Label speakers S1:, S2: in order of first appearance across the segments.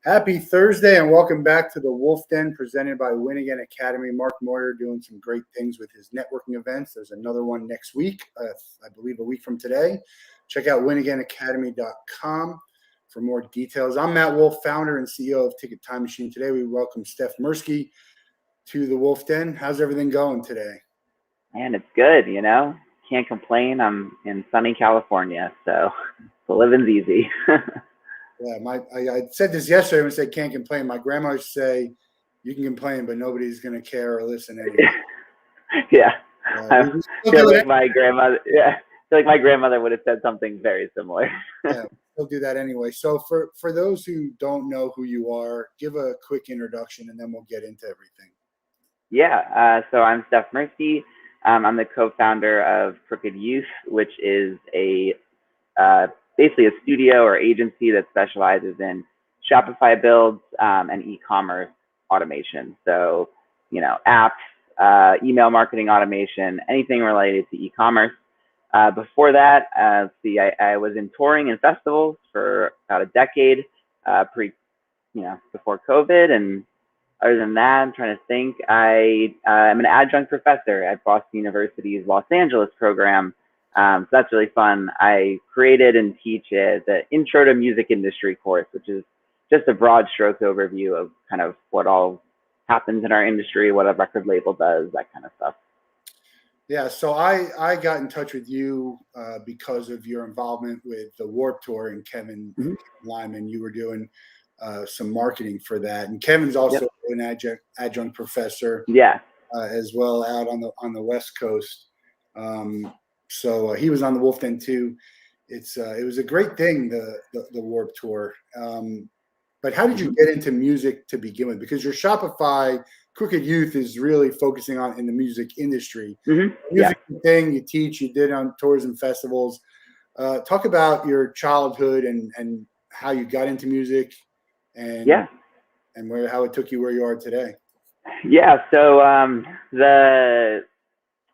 S1: Happy Thursday and welcome back to the Wolff Den presented by Win Again Academy. Mark Moyer doing some great things with his networking events. There's another one next week, I believe a week from today. Check out winagainacademy.com for more details. I'm Matt Wolff, founder and CEO of Ticket Time Machine. Today we welcome Steph Mirsky to the Wolff Den. How's everything going today?
S2: Man, it's good, Can't complain. I'm in sunny California, so the living's easy.
S1: Yeah, I said this yesterday when I said can't complain. My grandma used to say, you can complain, but nobody's going to care or listen anyway.
S2: Yeah. I feel like my grandmother would have said something very similar.
S1: Yeah, we'll do that anyway. So for those who don't know who you are, give a quick introduction and then we'll get into everything.
S2: Yeah, so I'm Steph Mirsky. I'm the co-founder of Crooked Youth, which is basically a studio or agency that specializes in Shopify builds and e-commerce automation. So, apps, email marketing automation, anything related to e-commerce. Before that, I was in touring and festivals for about a decade, before COVID. And other than that, I'm trying to think. I'm an adjunct professor at Boston University's Los Angeles program. So that's really fun. I created and teach the Intro to Music Industry course, which is just a broad stroke overview of kind of what all happens in our industry, what a record label does, that kind of stuff.
S1: Yeah, so I got in touch with you because of your involvement with the Warped Tour and Kevin Lyman. You were doing some marketing for that, and Kevin's also an adjunct professor, as well out on the West Coast. So he was on the Wolff Den too. It was a great thing, the Warped Tour. But how did you get into music to begin with? Because your Shopify Crooked Youth is really focusing on in the music industry. Music thing you teach, you did on tours and festivals. Talk about your childhood and how you got into music and how it took you where you are today.
S2: Yeah. So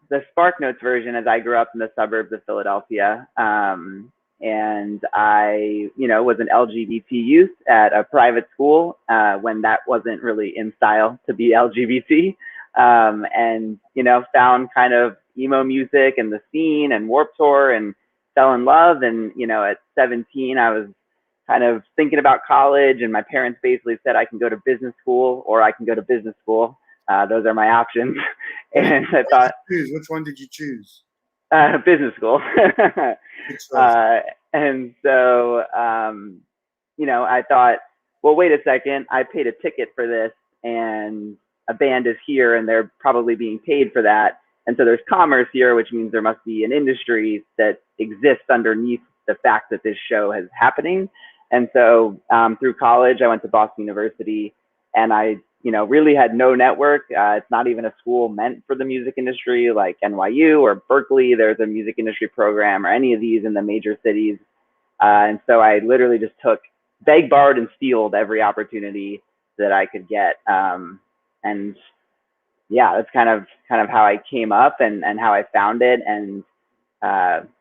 S2: the Spark Notes version is I grew up in the suburbs of Philadelphia, and I, was an LGBT youth at a private school when that wasn't really in style to be LGBT, and, found kind of emo music and the scene and Warped Tour and fell in love. And, at 17, I was kind of thinking about college, and my parents basically said I can go to business school or I can go to business school. Those are my options. And I thought,
S1: which one did you choose?
S2: Business school. And so, I thought, well, wait a second, I paid a ticket for this and a band is here and they're probably being paid for that. And so there's commerce here, which means there must be an industry that exists underneath the fact that this show is happening. And so through college, I went to Boston University, and I really had no network. It's not even a school meant for the music industry like NYU or Berkeley. There's a music industry program or any of these in the major cities. And so I literally just begged, borrowed, and stealed every opportunity that I could get. And yeah, that's kind of how I came up and how I found it, and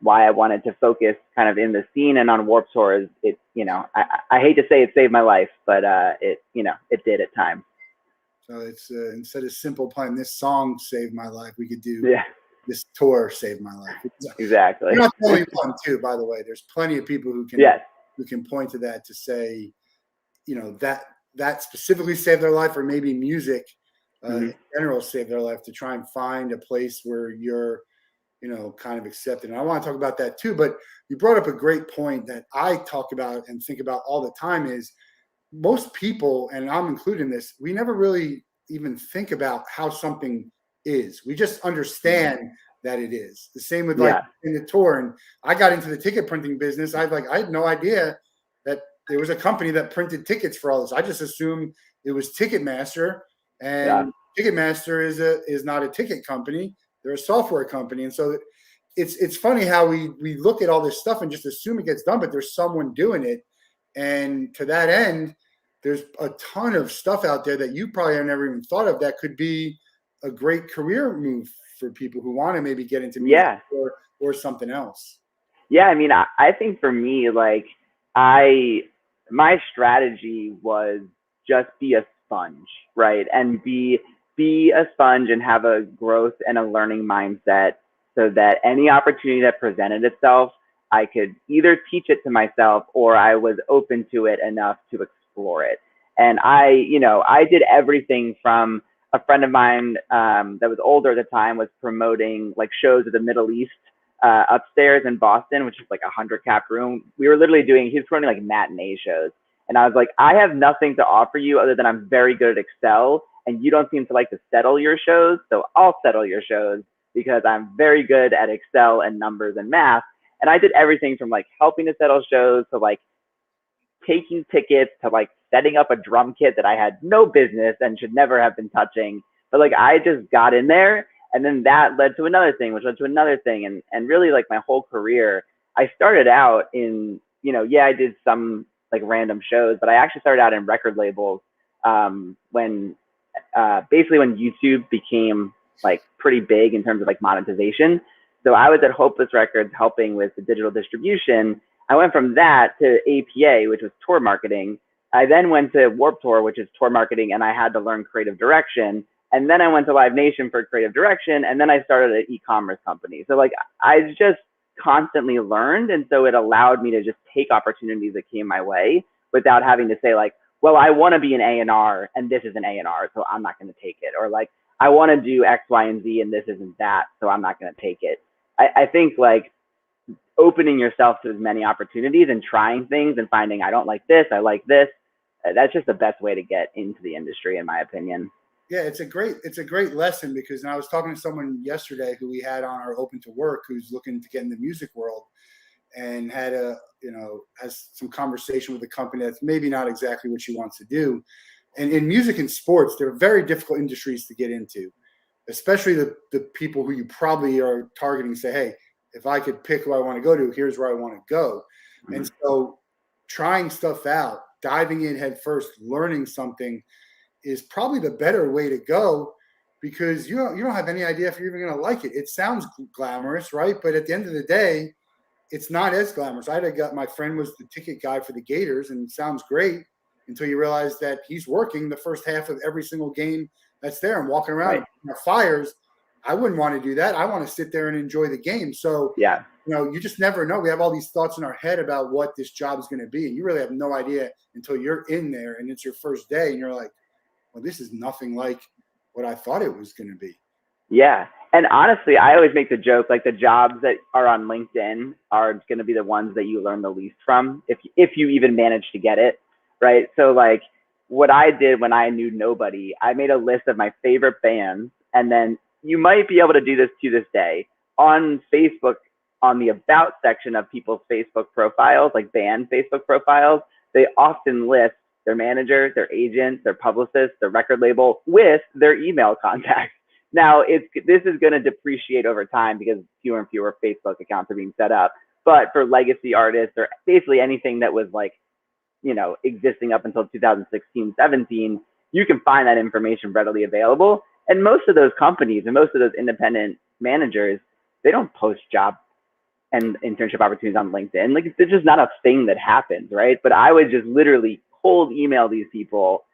S2: why I wanted to focus kind of in the scene and on Warped Tour. Is I hate to say it saved my life, but it did at times.
S1: So it's instead of Simple Plan, this song saved my life. We could do this tour saved my life.
S2: Exactly.
S1: You're not the only one too, by the way. There's plenty of people who can point to that to say, that specifically saved their life, or maybe music in general saved their life, to try and find a place where you're, kind of accepted. And I want to talk about that too. But you brought up a great point that I talk about and think about all the time is, most people, and I'm included in this, we never really even think about how something is. We just understand that it is. The same with in the tour. And I got into the ticket printing business. I had no idea that there was a company that printed tickets for all this. I just assumed it was Ticketmaster, and Ticketmaster is not a ticket company. They're a software company. And so it's funny how we look at all this stuff and just assume it gets done, but there's someone doing it. And to that end, there's a ton of stuff out there that you probably have never even thought of that could be a great career move for people who want to maybe get into music or something else.
S2: Yeah, I mean, I think for me, like, I my strategy was just be a sponge, right? And be a sponge and have a growth and a learning mindset so that any opportunity that presented itself, I could either teach it to myself or I was open to it enough to explore it. And I did everything from a friend of mine that was older at the time was promoting like shows of the Middle East upstairs in Boston, which is like 100-cap room. We were literally he was promoting like matinee shows. And I was like, I have nothing to offer you other than I'm very good at Excel, and you don't seem to like to settle your shows. So I'll settle your shows because I'm very good at Excel and numbers and math. And I did everything from like helping to settle shows to like taking tickets to like setting up a drum kit that I had no business and should never have been touching. But like I just got in there, and then that led to another thing, which led to another thing. And really like my whole career, I started out in, I did some like random shows, but I actually started out in record labels when YouTube became like pretty big in terms of like monetization. So I was at Hopeless Records helping with the digital distribution. I went from that to APA, which was tour marketing. I then went to Warped Tour, which is tour marketing, and I had to learn creative direction. And then I went to Live Nation for creative direction, and then I started an e-commerce company. So like I just constantly learned, and so it allowed me to just take opportunities that came my way without having to say like, well, I want to be an A&R and this is an A&R, so I'm not going to take it. Or like, I want to do X, Y, and Z and this isn't that, so I'm not going to take it. I think like opening yourself to as many opportunities and trying things and finding I don't like this, I like this. That's just the best way to get into the industry, in my opinion.
S1: Yeah, it's a great lesson, because I was talking to someone yesterday who we had on our Open to Work, who's looking to get in the music world, and had has some conversation with a company that's maybe not exactly what she wants to do. And in music and sports, they're very difficult industries to get into, especially the people who you probably are targeting say, hey, if I could pick who I want to go to, here's where I want to go. Mm-hmm. And so trying stuff out, diving in head first, learning something is probably the better way to go, because you don't have any idea if you're even going to like it. It sounds glamorous, right? But at the end of the day, it's not as glamorous. My friend was the ticket guy for the Gators, and it sounds great until you realize that he's working the first half of every single game that's there and walking around right. Fires. I wouldn't want to do that. I want to sit there and enjoy the game. So,
S2: yeah,
S1: you just never know. We have all these thoughts in our head about what this job is going to be, and you really have no idea until you're in there and it's your first day, and you're like, well, this is nothing like what I thought it was going to be.
S2: Yeah. And honestly, I always make the joke, like the jobs that are on LinkedIn are going to be the ones that you learn the least from, if you even manage to get it, right? So like what I did when I knew nobody, I made a list of my favorite bands, and then you might be able to do this to this day on Facebook, on the about section of people's Facebook profiles, like band Facebook profiles, they often list their manager, their agent, their publicist, their record label with their email contacts. Now, this is going to depreciate over time because fewer and fewer Facebook accounts are being set up. But for legacy artists, or basically anything that was like, existing up until 2016, 17, you can find that information readily available. And most of those companies and most of those independent managers, they don't post job and internship opportunities on LinkedIn. Like, it's just not a thing that happens, right? But I would just literally cold email these people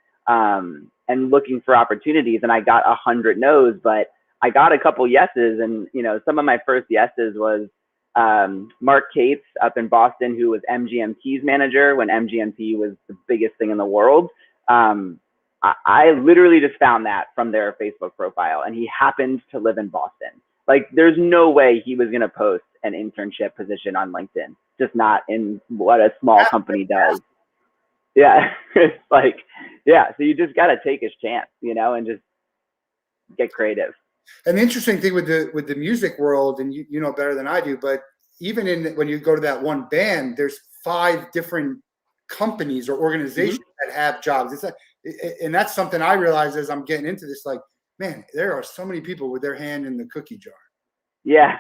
S2: and looking for opportunities, and I got 100 no's, but I got a couple yeses. And some of my first yeses was Mark Cates up in Boston, who was MGMT's manager when MGMT was the biggest thing in the world. I literally just found that from their Facebook profile, and he happened to live in Boston. Like, there's no way he was going to post an internship position on LinkedIn, just not in what a small company does. Yeah, it's like, yeah, so you just got to take his chance, and just get creative.
S1: And the interesting thing with the music world, and you know better than I do, but even when you go to that one band, there's 5 different companies or organizations mm-hmm. that have jobs. And that's something I realized as I'm getting into this, like, man, there are so many people with their hand in the cookie jar.
S2: Yeah.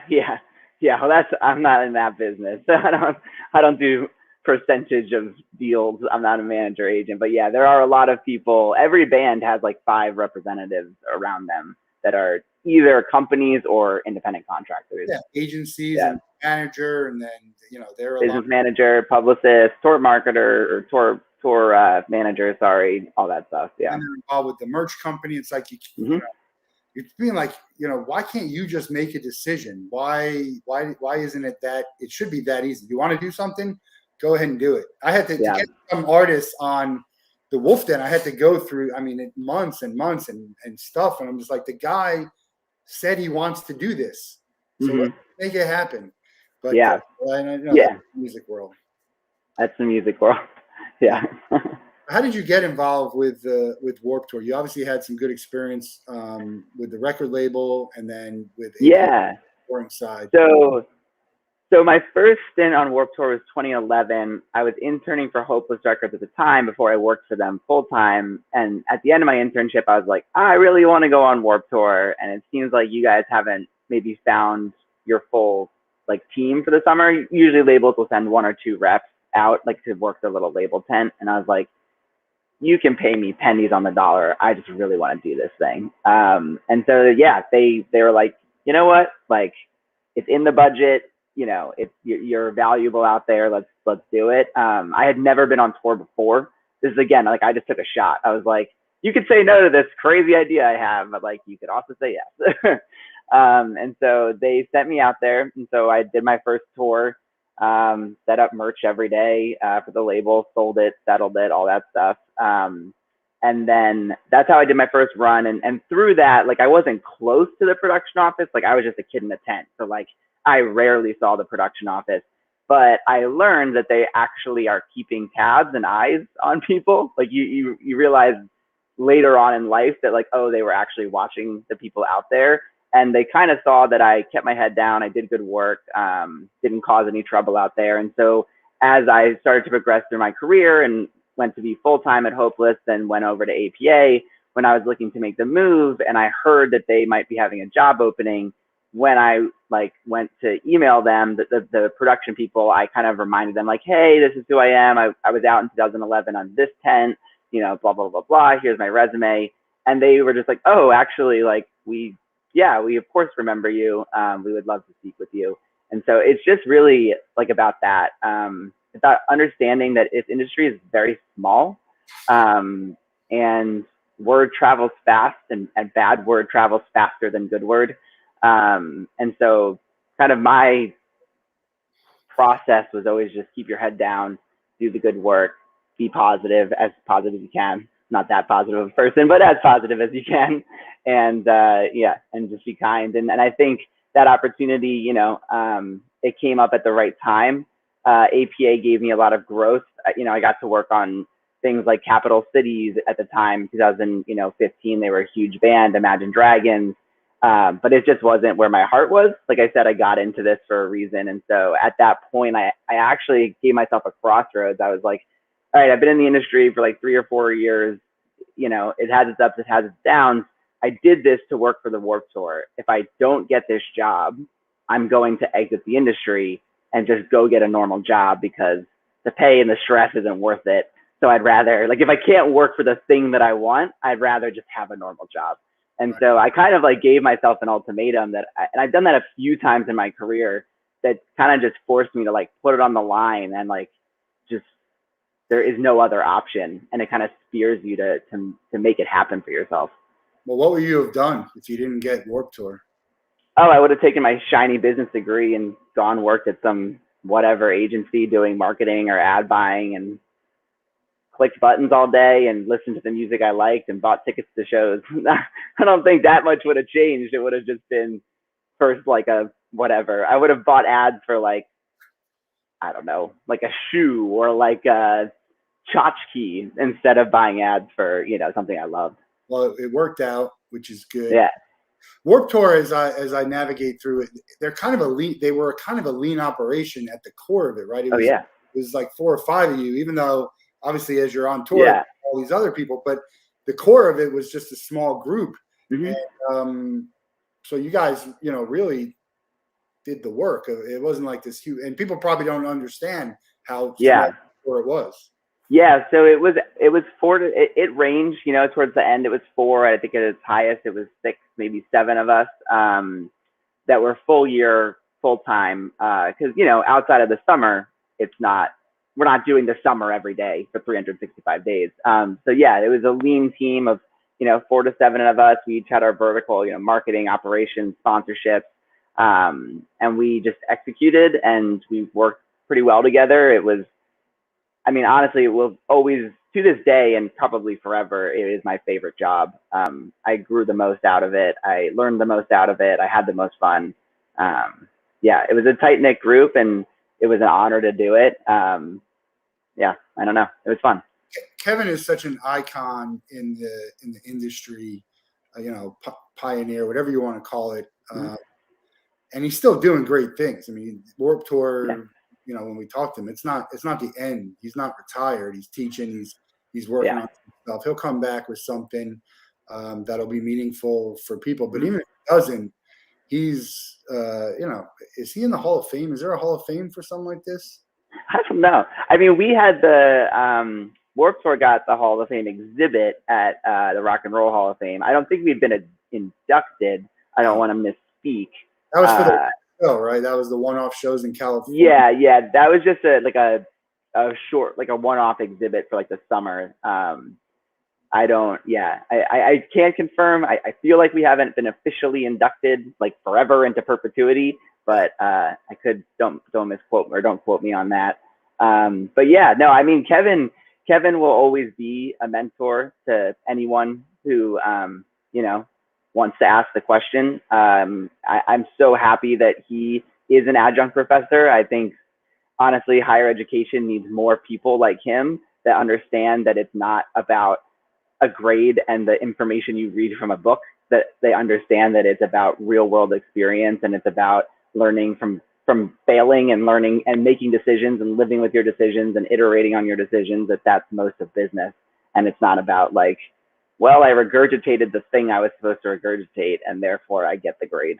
S2: Well, I'm not in that business. I don't do percentage of deals. I'm not a manager agent, but yeah, there are a lot of people. Every band has like 5 representatives around them that are either companies or independent contractors.
S1: Yeah, agencies and manager, and then they're
S2: business manager, publicist, tour marketer, or tour manager. Sorry, all that stuff. Yeah,
S1: and they're involved with the merch company. It's like you're being like, why can't you just make a decision? Why isn't it that it should be that easy? You want to do something, go ahead and do it. I had to get some artists on the Wolff Den. I had to go through, months and months and stuff. And I'm just like, the guy said he wants to do this, so let's make it happen. But I know that's the music world.
S2: That's the music world. Yeah.
S1: How did you get involved with Warped Tour? You obviously had some good experience with the record label, and then with the touring side.
S2: So my first stint on Warped Tour was 2011. I was interning for Hopeless Records at the time before I worked for them full time. And at the end of my internship, I was like, I really want to go on Warped Tour, and it seems like you guys haven't maybe found your full team for the summer. Usually labels will send 1 or 2 reps out to work their little label tent, and I was like, you can pay me pennies on the dollar. I just really want to do this thing. And so, they were like, you know what? It's in the budget. If you're valuable out there, let's do it. I had never been on tour before. This is again, I just took a shot. I was like, you could say no to this crazy idea I have, but you could also say yes. And so they sent me out there. And so I did my first tour, set up merch every day for the label, sold it, settled it, all that stuff. And then that's how I did my first run. And through that, I wasn't close to the production office. I was just a kid in a tent. So I rarely saw the production office, but I learned that they actually are keeping tabs and eyes on people. You realize later on in life that they were actually watching the people out there. And they kind of saw that I kept my head down. I did good work, didn't cause any trouble out there. And so as I started to progress through my career and went to be full-time at Hopeless, then went over to APA when I was looking to make the move, and I heard that they might be having a job opening. When I went to email them, the production people, I kind of reminded them hey, this is who I am. I was out in 2011 on this tent, blah, blah, blah, blah. Here's my resume. And they were just oh, actually, we of course remember you. We would love to speak with you. And so it's just really about that. About understanding that this industry is very small, and word travels fast, and bad word travels faster than good word. And so kind of my process was always just keep your head down, do the good work, be positive as you can. Not that positive of a person, but as positive as you can. And and just be kind. And I think that opportunity, it came up at the right time. APA gave me a lot of growth. I got to work on things like Capital Cities at the time, 2015. They were a huge band, Imagine Dragons. But it just wasn't where my heart was. Like I said, I got into this for a reason. And so at that point, I actually gave myself a crossroads. I was like, all right, I've been in the industry for 3 or 4 years. It has its ups, it has its downs. I did this to work for the Warped Tour. If I don't get this job, I'm going to exit the industry and just go get a normal job, because the pay and the stress isn't worth it. So I'd rather, if I can't work for the thing that I want, I'd rather just have a normal job. And so I kind of gave myself an ultimatum and I've done that a few times in my career, that kind of just forced me to put it on the line, and just, there is no other option. And it kind of steers you to make it happen for yourself.
S1: Well, what would you have done if you didn't get Warped Tour?
S2: Oh, I would have taken my shiny business degree and worked at some whatever agency doing marketing or ad buying, and clicked buttons all day and listened to the music I liked and bought tickets to shows. I don't think that much would have changed. It would have just been first a whatever. I would have bought ads for I don't know, a shoe or a tchotchke, instead of buying ads for, something I loved.
S1: Well, it worked out, which is good.
S2: Yeah.
S1: Warped Tour, as I navigate through it, they were kind of a lean operation at the core of it, right? It was 4 or 5 of you, even though obviously as you're on tour, all these other people, but the core of it was just a small group.
S2: Mm-hmm.
S1: And, so you guys, really did the work. It wasn't this huge, and people probably don't understand how small it was.
S2: Yeah, so it was four to it ranged, towards the end it was four. I think at its highest it was six, maybe seven of us that were full year, full time. Because outside of the summer, we're not doing the summer every day for 365 days. So yeah, it was a lean team of 4 to 7 of us. We each had our vertical, marketing, operations, sponsorships, and we just executed and we worked pretty well together. It was, I mean, honestly, it will always, to this day and probably forever, it is my favorite job. I grew the most out of it. I learned the most out of it. I had the most fun. Yeah, it was a tight knit group, and it was an honor to do it. Yeah, I don't know. It was fun.
S1: Kevin is such an icon in the industry, pioneer, whatever you want to call it. And he's still doing great things. I mean, Warped Tour, yeah. When we talk to him, it's not the end. He's not retired. He's teaching. He's working on stuff. He'll come back with something that'll be meaningful for people. But even if he doesn't, he's is he in the Hall of Fame? Is there a Hall of Fame for something like this?
S2: I don't know. I mean, we had the Warped Tour got the Hall of Fame exhibit at the Rock and Roll Hall of Fame. I don't think we've been inducted. I don't want to misspeak.
S1: That was for the show, right? That was the one-off shows in California.
S2: Yeah. That was just a short, like a one-off exhibit for like the summer. I can't confirm. I feel like we haven't been officially inducted like forever into perpetuity, but I could don't misquote or don't quote me on that. But yeah, no, I mean Kevin will always be a mentor to anyone who wants to ask the question. I'm so happy that he is an adjunct professor. I think honestly, higher education needs more people like him that understand that it's not about a grade and the information you read from a book, that they understand that it's about real world experience, and it's about learning from failing and learning and making decisions and living with your decisions and iterating on your decisions. That's most of business. And it's not about like, well, I regurgitated the thing I was supposed to regurgitate and therefore I get the grade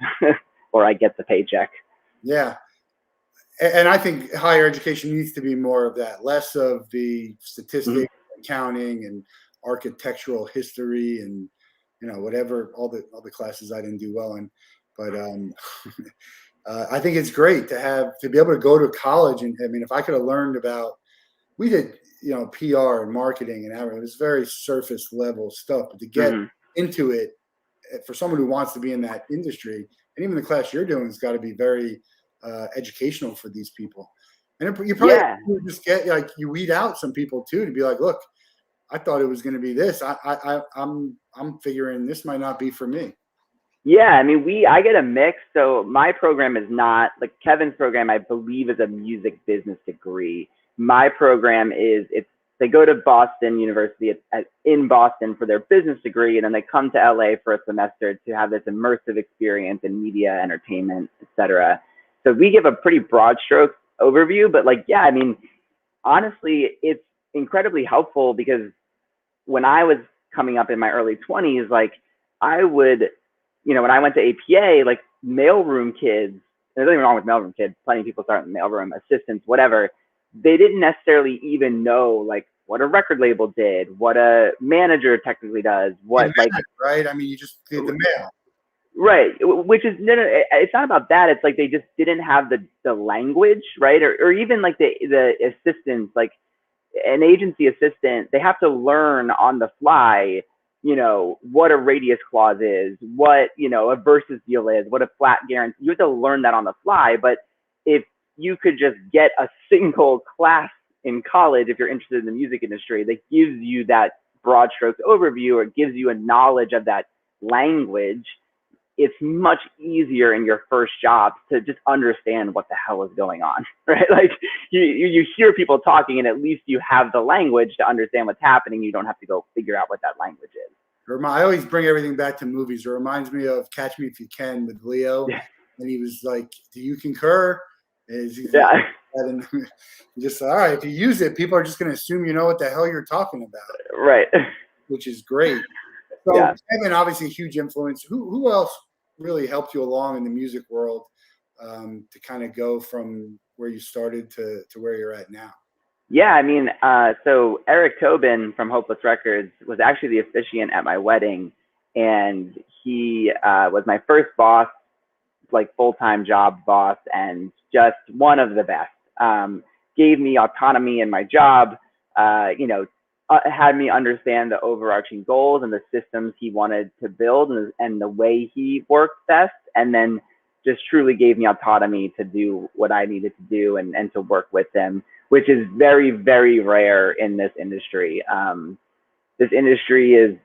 S2: or I get the paycheck.
S1: Yeah. And I think higher education needs to be more of that, less of the statistics, accounting, and architectural history, and whatever all the classes I didn't do well in. But I think it's great to be able to go to college. And I mean, if I could have learned about, we did PR and marketing and everything. It was very surface level stuff, but to get into it for someone who wants to be in that industry, and even the class you're doing has got to be very educational for these people. And you probably just get you weed out some people too, to be like, look, I thought it was going to be this. I'm figuring this might not be for me.
S2: Yeah, I mean, I get a mix. So my program is not like Kevin's program. I believe is a music business degree. My program they go to Boston University in Boston for their business degree, and then they come to LA for a semester to have this immersive experience in media, entertainment, etc. So we give a pretty broad stroke overview, but I mean, honestly, it's incredibly helpful because when I was coming up in my early 20s, I would, when I went to APA, mailroom kids, and there's nothing wrong with mailroom kids, plenty of people start in the mailroom, assistants, whatever, they didn't necessarily even know what a record label did, what a manager technically does, what
S1: right? I mean, you just did the mail.
S2: Right, which is no, it's not about that. It's they just didn't have the language, right? Or even the assistants, an agency assistant, they have to learn on the fly, what a radius clause is, what a versus deal is, what a flat guarantee. You have to learn that on the fly. But if you could just get a single class in college, if you're interested in the music industry, that gives you that broad strokes overview or gives you a knowledge of that language, it's much easier in your first job to just understand what the hell is going on, right? You hear people talking and at least you have the language to understand what's happening. You don't have to go figure out what that language is.
S1: I always bring everything back to movies. It reminds me of Catch Me If You Can with Leo. Yeah. And he was like, do you concur? And just, all right, if you use it, people are just going to assume you know what the hell you're talking about.
S2: Right.
S1: Which is great. So Kevin, obviously a huge influence. Who else really helped you along in the music world to kind of go from where you started to where you're at now?
S2: Yeah, I mean, so Eric Tobin from Hopeless Records was actually the officiant at my wedding, and he was my first boss, like full-time job boss, and just one of the best. Gave me autonomy in my job, had me understand the overarching goals and the systems he wanted to build, and the way he worked best, and then just truly gave me autonomy to do what I needed to do, and to work with him, which is very, very rare in this industry. This industry is,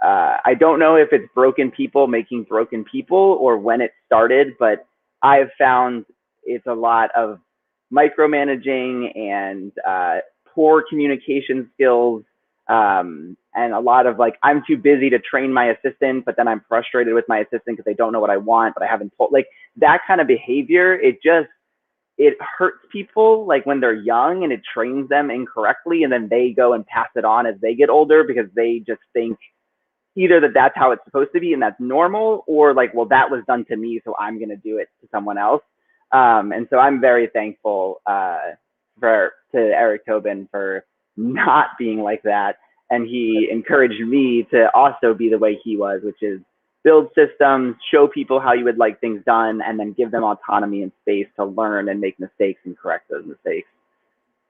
S2: I don't know if it's broken people making broken people or when it started, but I've found it's a lot of micromanaging and poor communication skills, and a lot of like, I'm too busy to train my assistant, but then I'm frustrated with my assistant because they don't know what I want, but I haven't told, like that kind of behavior. It hurts people like when they're young, and it trains them incorrectly, and then they go and pass it on as they get older because they just think either that that's how it's supposed to be and that's normal, or like, well, that was done to me, so I'm going to do it to someone else. And so I'm very thankful to Eric Tobin for not being like that. And he encouraged me to also be the way he was, which is build systems, show people how you would like things done, and then give them autonomy and space to learn and make mistakes and correct those mistakes.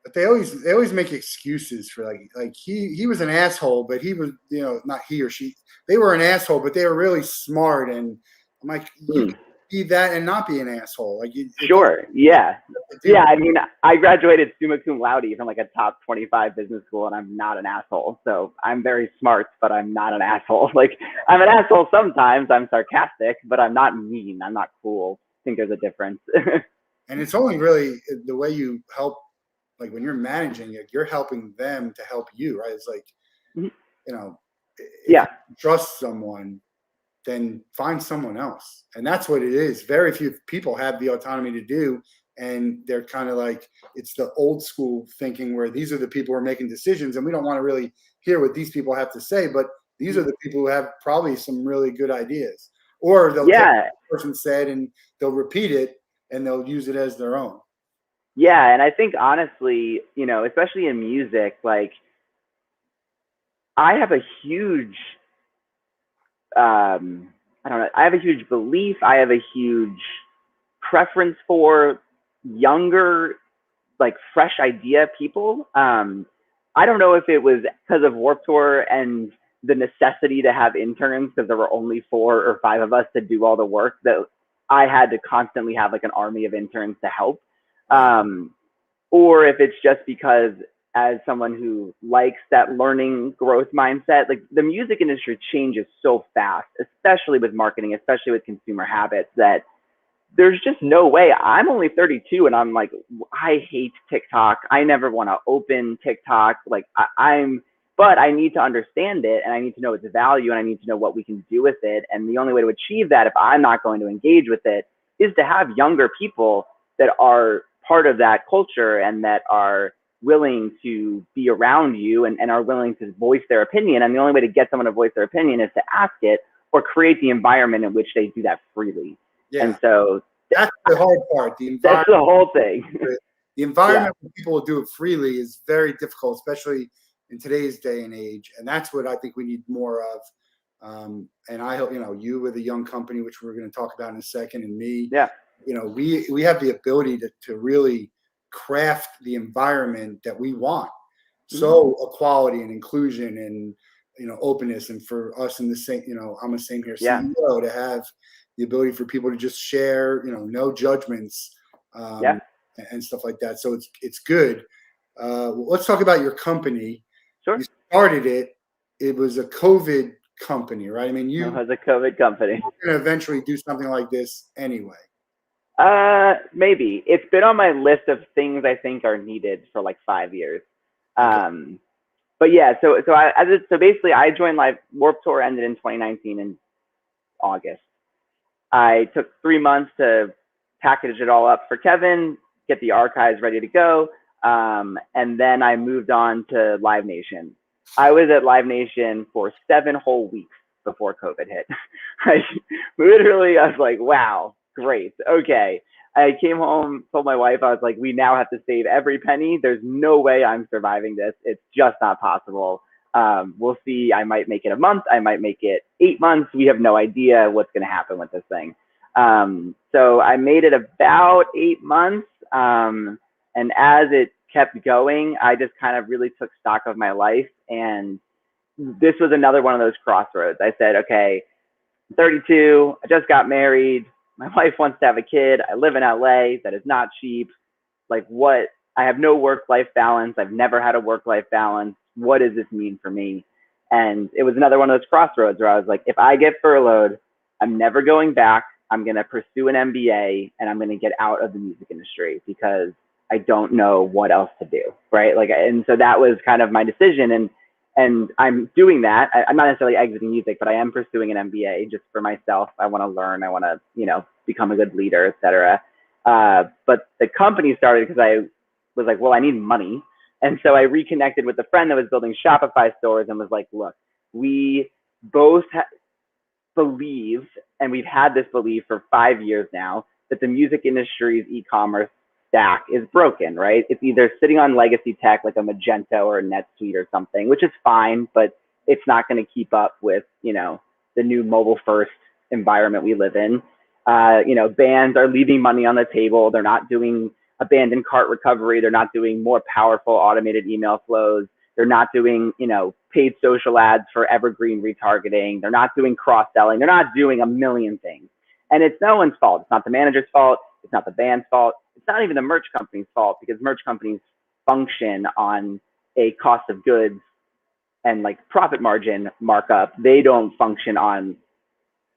S1: But they always make excuses for like he was an asshole, but he was, not he or she. They were an asshole, but they were really smart. And I'm like, you can be that and not be an asshole. Like
S2: sure, yeah. Yeah, I mean, I graduated summa cum laude from like a top 25 business school, and I'm not an asshole. So I'm very smart, but I'm not an asshole. Like, I'm an asshole sometimes. I'm sarcastic, but I'm not mean. I'm not cruel. I think there's a difference.
S1: And it's only really the way you help. Like when you're managing it, you're helping them to help you, right? It's like, if you trust someone, then find someone else. And that's what it is. Very few people have the autonomy to do. And they're kind of like, it's the old school thinking where these are the people who are making decisions, and we don't want to really hear what these people have to say, but these are the people who have probably some really good ideas. Or they'll take what the person said and they'll repeat it and they'll use it as their own.
S2: Yeah, and I think honestly, especially in music, like I have a huge, I don't know, I have a huge belief, I have a huge preference for younger, like fresh idea people. I don't know if it was because of Warped Tour and the necessity to have interns because there were only 4 or 5 of us to do all the work, that I had to constantly have like an army of interns to help. Or if it's just because as someone who likes that learning growth mindset, like the music industry changes so fast, especially with marketing, especially with consumer habits, that there's just no way. I'm only 32 and I'm like, I hate TikTok. I never want to open TikTok. Like but I need to understand it, and I need to know its value, and I need to know what we can do with it. And the only way to achieve that, if I'm not going to engage with it, is to have younger people that are part of that culture and that are willing to be around you and are willing to voice their opinion. And the only way to get someone to voice their opinion is to ask it or create the environment in which they do that freely. Yeah. And so
S1: that's the hard part.
S2: That's the whole thing.
S1: The environment where people will do it freely is very difficult, especially in today's day and age. And that's what I think we need more of. And I hope, you with a young company, which we're going to talk about in a second, and me, we have the ability to really craft the environment that we want. So equality and inclusion and, openness, and for us in the same, I'm a same here CEO, to have the ability for people to just share, no judgments, and stuff like that. So it's good. Let's talk about your company.
S2: Sure.
S1: You started it. It was a COVID company, right? I mean, it
S2: was a COVID company.
S1: You're going to eventually do something like this anyway.
S2: Maybe. It's been on my list of things I think are needed for like 5 years. Okay. But yeah, so basically I joined Warped Tour ended in 2019 in August. I took 3 months to package it all up for Kevin, get the archives ready to go. And then I moved on to Live Nation. I was at Live Nation for 7 whole weeks before COVID hit. I was like, wow, great. Okay. I came home, told my wife, I was like, we now have to save every penny. There's no way I'm surviving this. It's just not possible. We'll see. I might make it a month. I might make it 8 months. We have no idea what's going to happen with this thing. So I made it about 8 months. And as it kept going, I just kind of really took stock of my life. And this was another one of those crossroads. I said, okay, I'm 32. I just got married. My wife wants to have a kid. I live in LA. That is not cheap. Like, what? I have no work-life balance. I've never had a work-life balance. What does this mean for me? And it was another one of those crossroads where I was like, if I get furloughed, I'm never going back. I'm going to pursue an MBA and I'm going to get out of the music industry because I don't know what else to do, right? Like, and so that was kind of my decision. And I'm doing that. I'm not necessarily exiting music, but I am pursuing an MBA just for myself. I want to learn. I want to, become a good leader, et cetera. But the company started because I was like, well, I need money. And so I reconnected with a friend that was building Shopify stores and was like, look, we both believe, and we've had this belief for 5 years now, that the music industry's e-commerce stack is broken, right? It's either sitting on legacy tech like a Magento or a NetSuite or something, which is fine, but it's not going to keep up with, the new mobile first environment we live in. Bands are leaving money on the table. They're not doing abandoned cart recovery. They're not doing more powerful automated email flows. They're not doing, paid social ads for evergreen retargeting. They're not doing cross-selling. They're not doing a million things. And it's no one's fault. It's not the manager's fault. It's not the band's fault. It's not even the merch company's fault because merch companies function on a cost of goods and like profit margin markup. They don't function on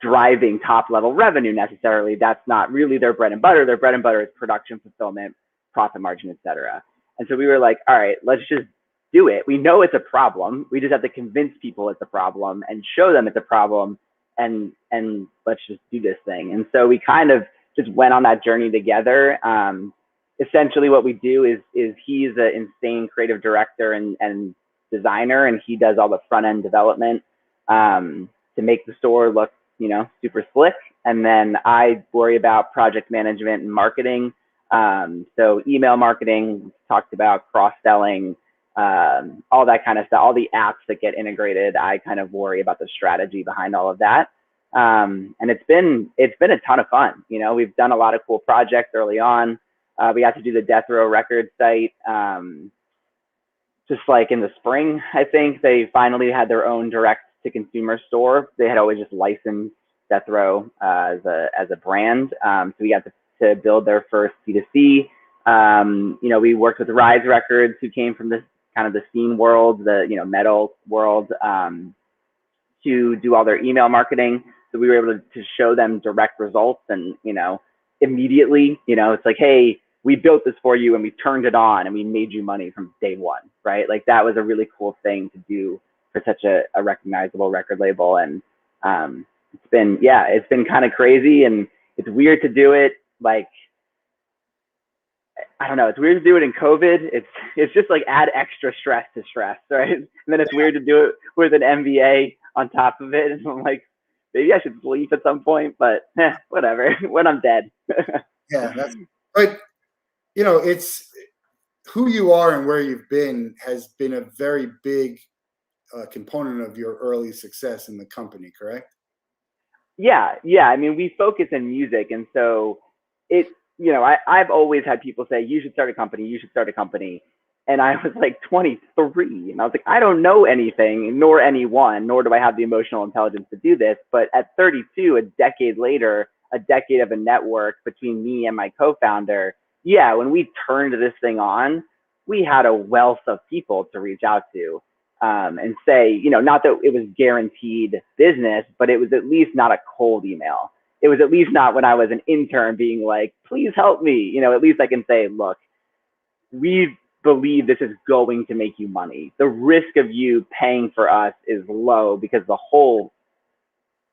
S2: driving top level revenue necessarily. That's not really their bread and butter. Their bread and butter is production, fulfillment, profit margin, et cetera. And so we were like, all right, let's just do it. We know it's a problem. We just have to convince people it's a problem and show them it's a problem, and let's just do this thing. And so we kind of just went on that journey together. Essentially what we do is he's an insane creative director and designer, and he does all the front end development to make the store look, super slick. And then I worry about project management and marketing. So email marketing, talked about cross-selling, all that kind of stuff, all the apps that get integrated. I kind of worry about the strategy behind all of that. And it's been a ton of fun. We've done a lot of cool projects early on. We got to do the Death Row Records site, just like in the spring. I think they finally had their own direct to consumer store. They had always just licensed Death Row as a brand. So we got to build their first C2C. We worked with Rise Records, who came from this kind of the scene world, the metal world, to do all their email marketing. So we were able to show them direct results, and immediately, it's like, hey, we built this for you and we turned it on and we made you money from day one, right? Like that was a really cool thing to do for such a recognizable record label. And it's been kind of crazy, and it's weird to do it. Like, I don't know, it's weird to do it in COVID. It's just like add extra stress to stress, right? And then it's weird to do it with an MBA on top of it. And I'm like, maybe I should sleep at some point, but whatever, when I'm dead.
S1: Yeah, but it's who you are and where you've been has been a very big component of your early success in the company, correct?
S2: Yeah. I mean, we focus in music, and so I've always had people say, you should start a company. And I was like 23, and I was like, I don't know anything, nor anyone, nor do I have the emotional intelligence to do this. But at 32, a decade later, a decade of a network between me and my co-founder, when we turned this thing on, we had a wealth of people to reach out to and say, not that it was guaranteed business, but it was at least not a cold email. It was at least not when I was an intern being like, please help me. At least I can say, look, we believe this is going to make you money. The risk of you paying for us is low because the whole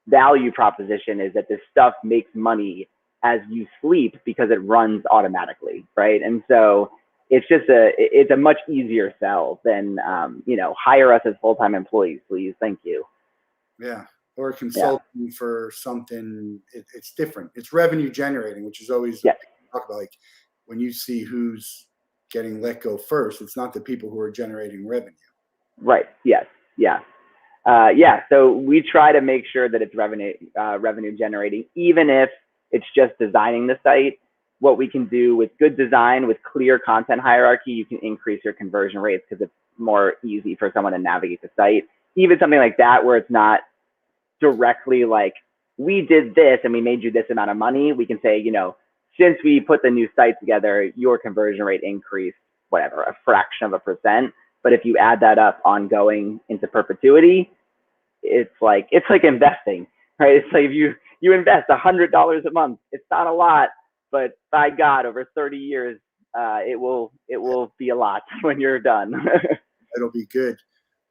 S2: value proposition is that this stuff makes money as you sleep because it runs automatically, right? And so it's a much easier sell than hire us as full-time employees, please, thank you.
S1: Yeah, or consulting for something, it's different. It's revenue generating, which is always talk about, like when you see who's getting let go first, it's not the people who are generating revenue.
S2: Right. Yes. Yeah. So we try to make sure that it's revenue generating, even if it's just designing the site. What we can do with good design, with clear content hierarchy, you can increase your conversion rates because it's more easy for someone to navigate the site. Even something like that, where it's not directly like, we did this and we made you this amount of money. We can say, you know, since we put the new site together, your conversion rate increased, whatever, a fraction of a percent. But if you add that up ongoing into perpetuity, it's like investing, right? It's like if you invest $100 a month, it's not a lot, but by God, over 30 years, it will be a lot when you're done.
S1: It'll be good.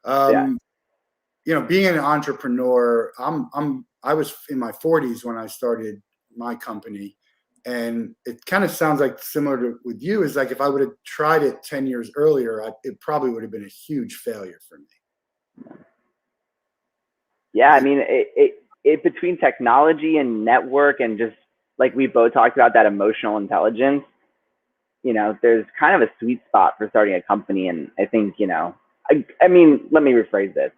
S1: You know, being an entrepreneur, I was in my 40s when I started my company, and it kind of sounds like similar to with you, is like if I would have tried it 10 years earlier, it probably would have been a huge failure for me.
S2: Yeah, I mean, it between technology and network and just like we both talked about, that emotional intelligence, you know, there's kind of a sweet spot for starting a company. And I think, you know, I mean, let me rephrase this.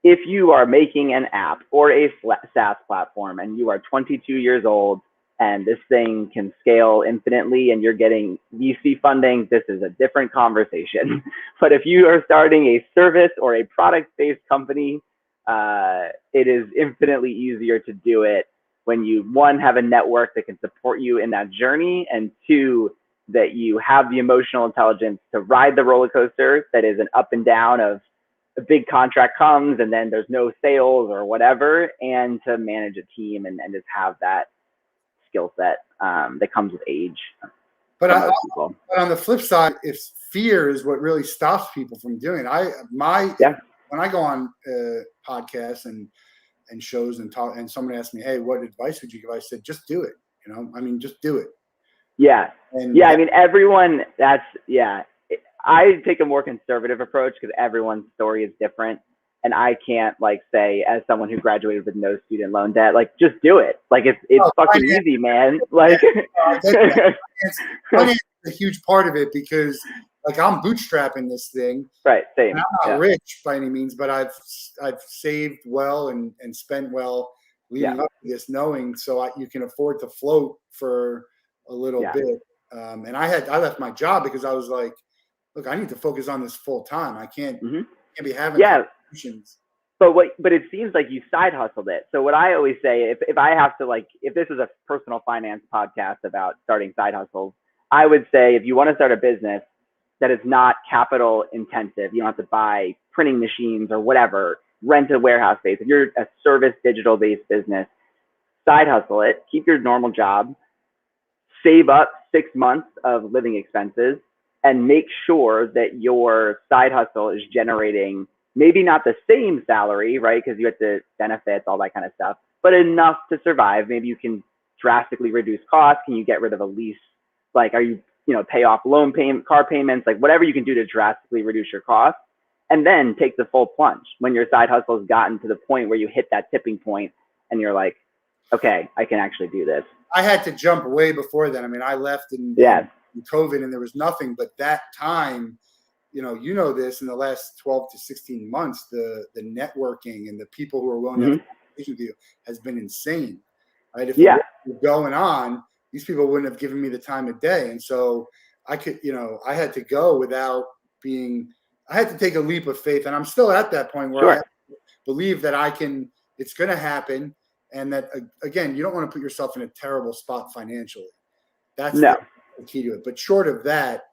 S2: If you are making an app or a SaaS platform and you are 22 years old and this thing can scale infinitely and you're getting VC funding, this is a different conversation. But if you are starting a service or a product-based company, it is infinitely easier to do it when you, one, have a network that can support you in that journey, and two, that you have the emotional intelligence to ride the roller coaster that is an up and down of a big contract comes and then there's no sales or whatever, and to manage a team and just have that skill set that comes with age.
S1: But on the flip side, if fear is what really stops people from doing it, when I go on podcasts and shows and talk, and somebody asks me, hey, what advice would you give? I said, just do it. You know, I mean, just do it.
S2: Yeah. I mean, everyone, I take a more conservative approach because everyone's story is different. And I can't like say, as someone who graduated with no student loan debt, like just do it. Like it's fucking easy, man. Like
S1: finance is a huge part of it because like I'm bootstrapping this thing.
S2: Right. Same.
S1: And I'm not rich by any means, but I've saved well and spent well leading up to this, knowing so you can afford to float for a little bit. And I left my job because I was like, look, I need to focus on this full time. I can't be having conversations.
S2: But it seems like you side hustled it. So what I always say, if I have to, like, if this is a personal finance podcast about starting side hustles, I would say if you want to start a business that is not capital intensive, you don't have to buy printing machines or whatever, rent a warehouse space. If you're a service digital based business, side hustle it, keep your normal job, save up 6 months of living expenses, and make sure that your side hustle is generating maybe not the same salary, right? Because you have to benefits, all that kind of stuff, but enough to survive. Maybe you can drastically reduce costs. Can you get rid of a lease? Like, are you, pay off loan payment, car payments, like whatever you can do to drastically reduce your costs, and then take the full plunge when your side hustle has gotten to the point where you hit that tipping point and you're like, okay, I can actually do this.
S1: I had to jump way before then. I mean, I left in COVID and there was nothing, but that time, this in the last 12 to 16 months, the networking and the people who are willing to have a conversation with you has been insane, right? If it were going on, these people wouldn't have given me the time of day. And so I could, I had to go I had to take a leap of faith. And I'm still at that point where I believe that it's going to happen. And that, again, you don't want to put yourself in a terrible spot financially. That's the key to it. But short of that,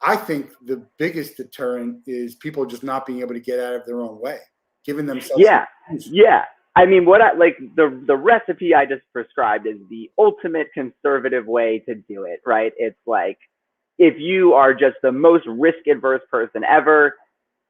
S1: I think the biggest deterrent is people just not being able to get out of their own way, giving themselves.
S2: Yeah. I mean, the recipe I just prescribed is the ultimate conservative way to do it, right? It's like, if you are just the most risk adverse person ever,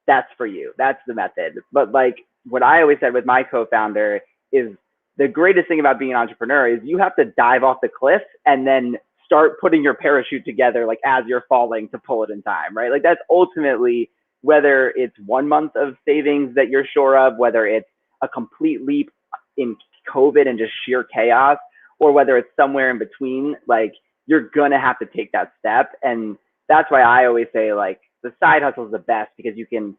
S2: that's for you. That's the method. But like what I always said with my co-founder is the greatest thing about being an entrepreneur is you have to dive off the cliff and then start putting your parachute together, like as you're falling, to pull it in time, right? Like that's ultimately, whether it's 1 month of savings that you're sure of, whether it's a complete leap in COVID and just sheer chaos, or whether it's somewhere in between, like you're going to have to take that step. And that's why I always say like the side hustle is the best, because you can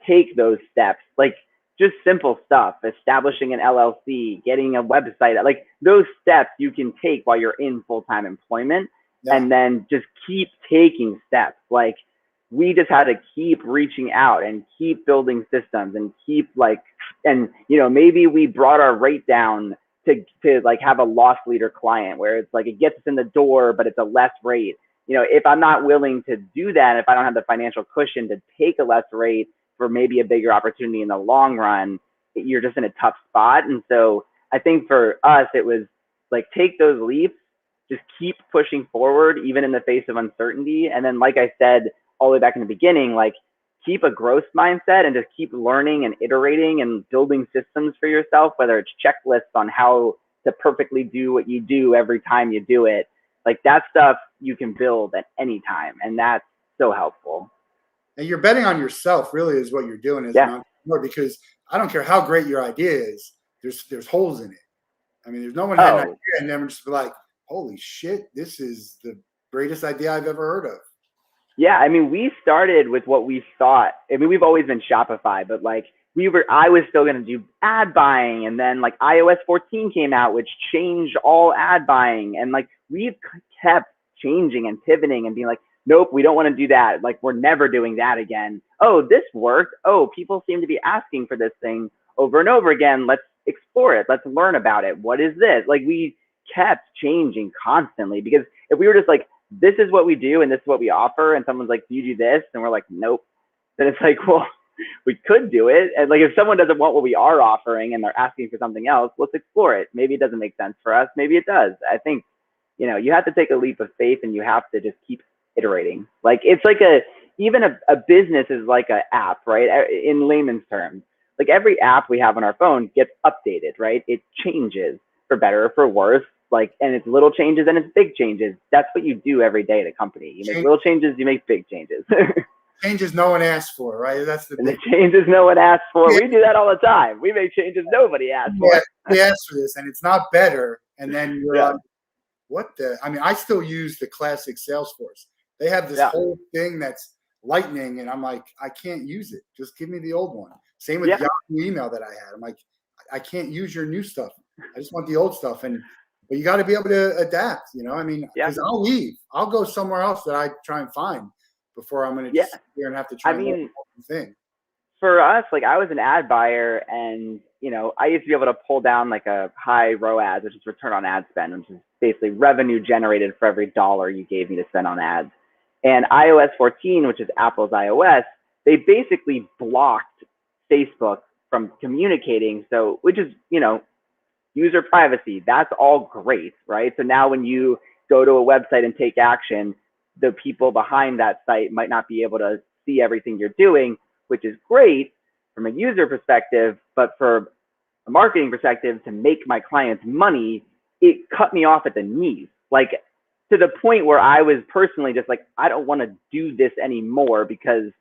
S2: take those steps, like just simple stuff, establishing an LLC, getting a website, like those steps you can take while you're in full-time employment. Yeah. And then just keep taking steps. Like we just had to keep reaching out and keep building systems and keep like, and you know, maybe we brought our rate down to like have a loss leader client where it's like it gets us in the door, but it's a less rate. You know, if I'm not willing to do that, if I don't have the financial cushion to take a less rate for maybe a bigger opportunity in the long run, you're just in a tough spot. And so I think for us, it was like, take those leaps, just keep pushing forward, even in the face of uncertainty. And then, like I said, all the way back in the beginning, like keep a growth mindset and just keep learning and iterating and building systems for yourself, whether it's checklists on how to perfectly do what you do every time you do it. Like that stuff you can build at any time. And that's so helpful.
S1: And you're betting on yourself, really, is what you're doing as an entrepreneur, because I don't care how great your idea is, there's holes in it. I mean, there's no one had an idea and then just be like, holy shit, this is the greatest idea I've ever heard of.
S2: Yeah, I mean, we started with what we thought. I mean, we've always been Shopify, but like I was still going to do ad buying, and then like iOS 14 came out, which changed all ad buying, and like we've kept changing and pivoting and being like, nope, we don't want to do that. Like we're never doing that again. Oh, this worked. Oh, people seem to be asking for this thing over and over again. Let's explore it. Let's learn about it. What is this? Like we kept changing constantly, because if we were just like, this is what we do and this is what we offer, and someone's like, do you do this? And we're like, nope. Then it's like, well, we could do it. And like, if someone doesn't want what we are offering and they're asking for something else, let's explore it. Maybe it doesn't make sense for us. Maybe it does. I think, you have to take a leap of faith, and you have to just keep iterating. Like it's like even a business is like an app, right? In layman's terms, like every app we have on our phone gets updated, right? It changes for better or for worse. Like, and it's little changes and it's big changes. That's what you do every day at a company. You make little changes, you make big changes.
S1: Changes no one asked for, right? That's the
S2: changes no one asked for. Yeah. We do that all the time. We make changes nobody asked for.
S1: We asked for this and it's not better. And then you're like, what the? I mean, I still use the classic Salesforce. They have this whole thing that's lightning, and I'm like, I can't use it. Just give me the old one. Same with Yahoo email that I had. I'm like, I can't use your new stuff. I just want the old stuff. But you got to be able to adapt, I mean, because I'll leave. I'll go somewhere else that I try and find before I'm going to just sit here and have to try and learn the thing.
S2: For us, like I was an ad buyer, and I used to be able to pull down like a high ROAS, which is return on ad spend, which is basically revenue generated for every dollar you gave me to spend on ads. And iOS 14, which is Apple's iOS, they basically blocked Facebook from communicating. So, which is, user privacy. That's all great, right? So now when you go to a website and take action, the people behind that site might not be able to see everything you're doing, which is great from a user perspective, but for a marketing perspective, to make my clients money, it cut me off at the knees. Like to the point where I was personally just like, I don't want to do this anymore, because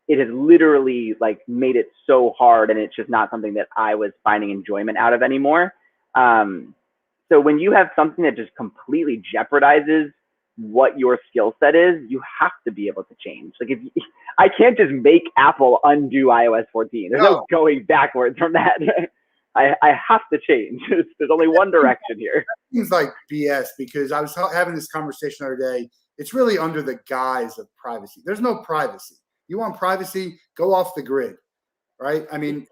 S2: it has literally like made it so hard, and it's just not something that I was finding enjoyment out of anymore. So when you have something that just completely jeopardizes what your skill set is, you have to be able to change. Like I can't just make Apple undo iOS 14. There's no going backwards from that. I have to change. There's only one direction here.
S1: That seems like BS, because I was having this conversation the other day. It's really under the guise of privacy. There's no privacy. You want privacy? Go off the grid, right? I mean,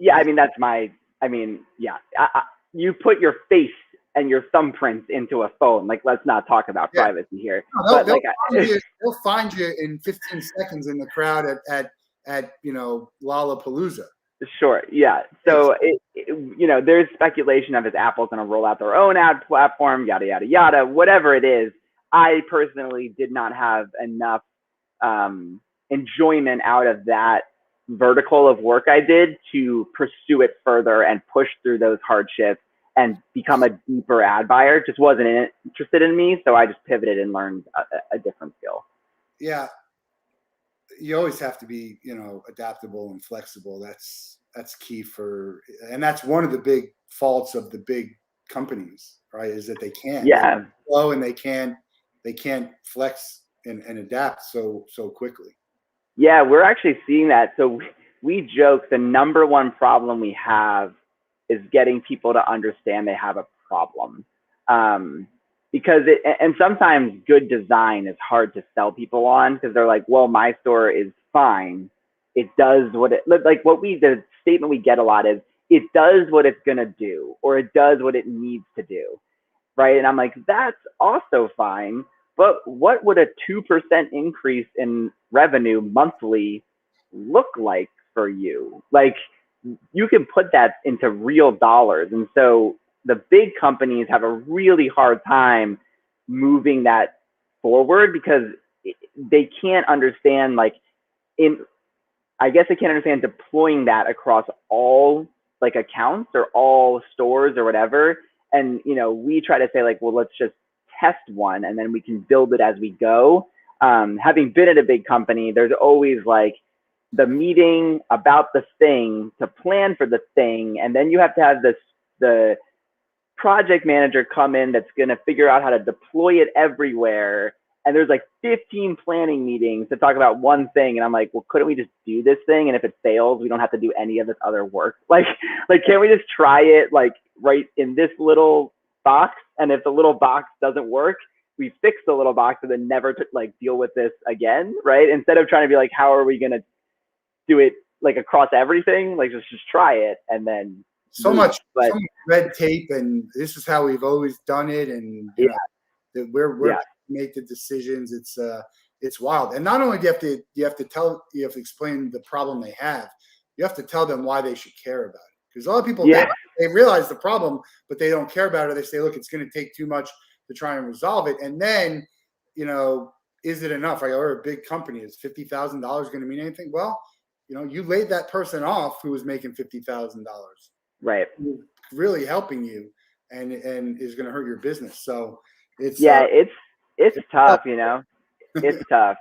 S1: you put your face and your thumbprints into a phone. Like, let's not talk about privacy here. No, they'll find you in 15 seconds in the crowd at Lollapalooza.
S2: Sure. Yeah. So, there's speculation of is Apple going to roll out their own ad platform, yada, yada, yada, whatever it is. I personally did not have enough enjoyment out of that vertical of work I did to pursue it further and push through those hardships and become a deeper ad buyer. It just wasn't interested in me. So I just pivoted and learned a different skill.
S1: Yeah. You always have to be, adaptable and flexible. That's key and that's one of the big faults of the big companies, right? Is that they can't.
S2: Yeah.
S1: They're slow and they can't flex and adapt so quickly.
S2: Yeah, we're actually seeing that. So we joke the number one problem we have is getting people to understand they have a problem. Because and sometimes good design is hard to sell people on because they're like, well, my store is fine. It does what it, like the statement we get a lot is, it does what it's going to do, or it does what it needs to do. Right. And I'm like, that's also fine. But what would a 2% increase in revenue monthly look like for you? Like, you can put that into real dollars. And so the big companies have a really hard time moving that forward because they can't understand, like, I guess they can't understand deploying that across all like accounts or all stores or whatever. And, we try to say like, well, let's just test one and then we can build it as we go. Having been at a big company, there's always like the meeting about the thing to plan for the thing. And then you have to have the project manager come in that's going to figure out how to deploy it everywhere. And there's like 15 planning meetings to talk about one thing. And I'm like, well, couldn't we just do this thing? And if it fails, we don't have to do any of this other work. Like, can't we just try it like right in this little box? And if the little box doesn't work, we fix the little box and then never deal with this again. Right. Instead of trying to be like, how are we going to do it like across everything? Like, just try it. And then
S1: so much red tape, and this is how we've always done it. And we're make the decisions. It's wild. And not only do you have to explain the problem they have, you have to tell them why they should care about it. Because a lot of people they realize the problem, but they don't care about it. They say, look, it's going to take too much to try and resolve it. And then, is it enough? Like, or a big company, is $50,000 going to mean anything? Well, you laid that person off who was making $50,000.
S2: Right.
S1: Really helping you and is going to hurt your business. So it's
S2: it's tough, it's tough.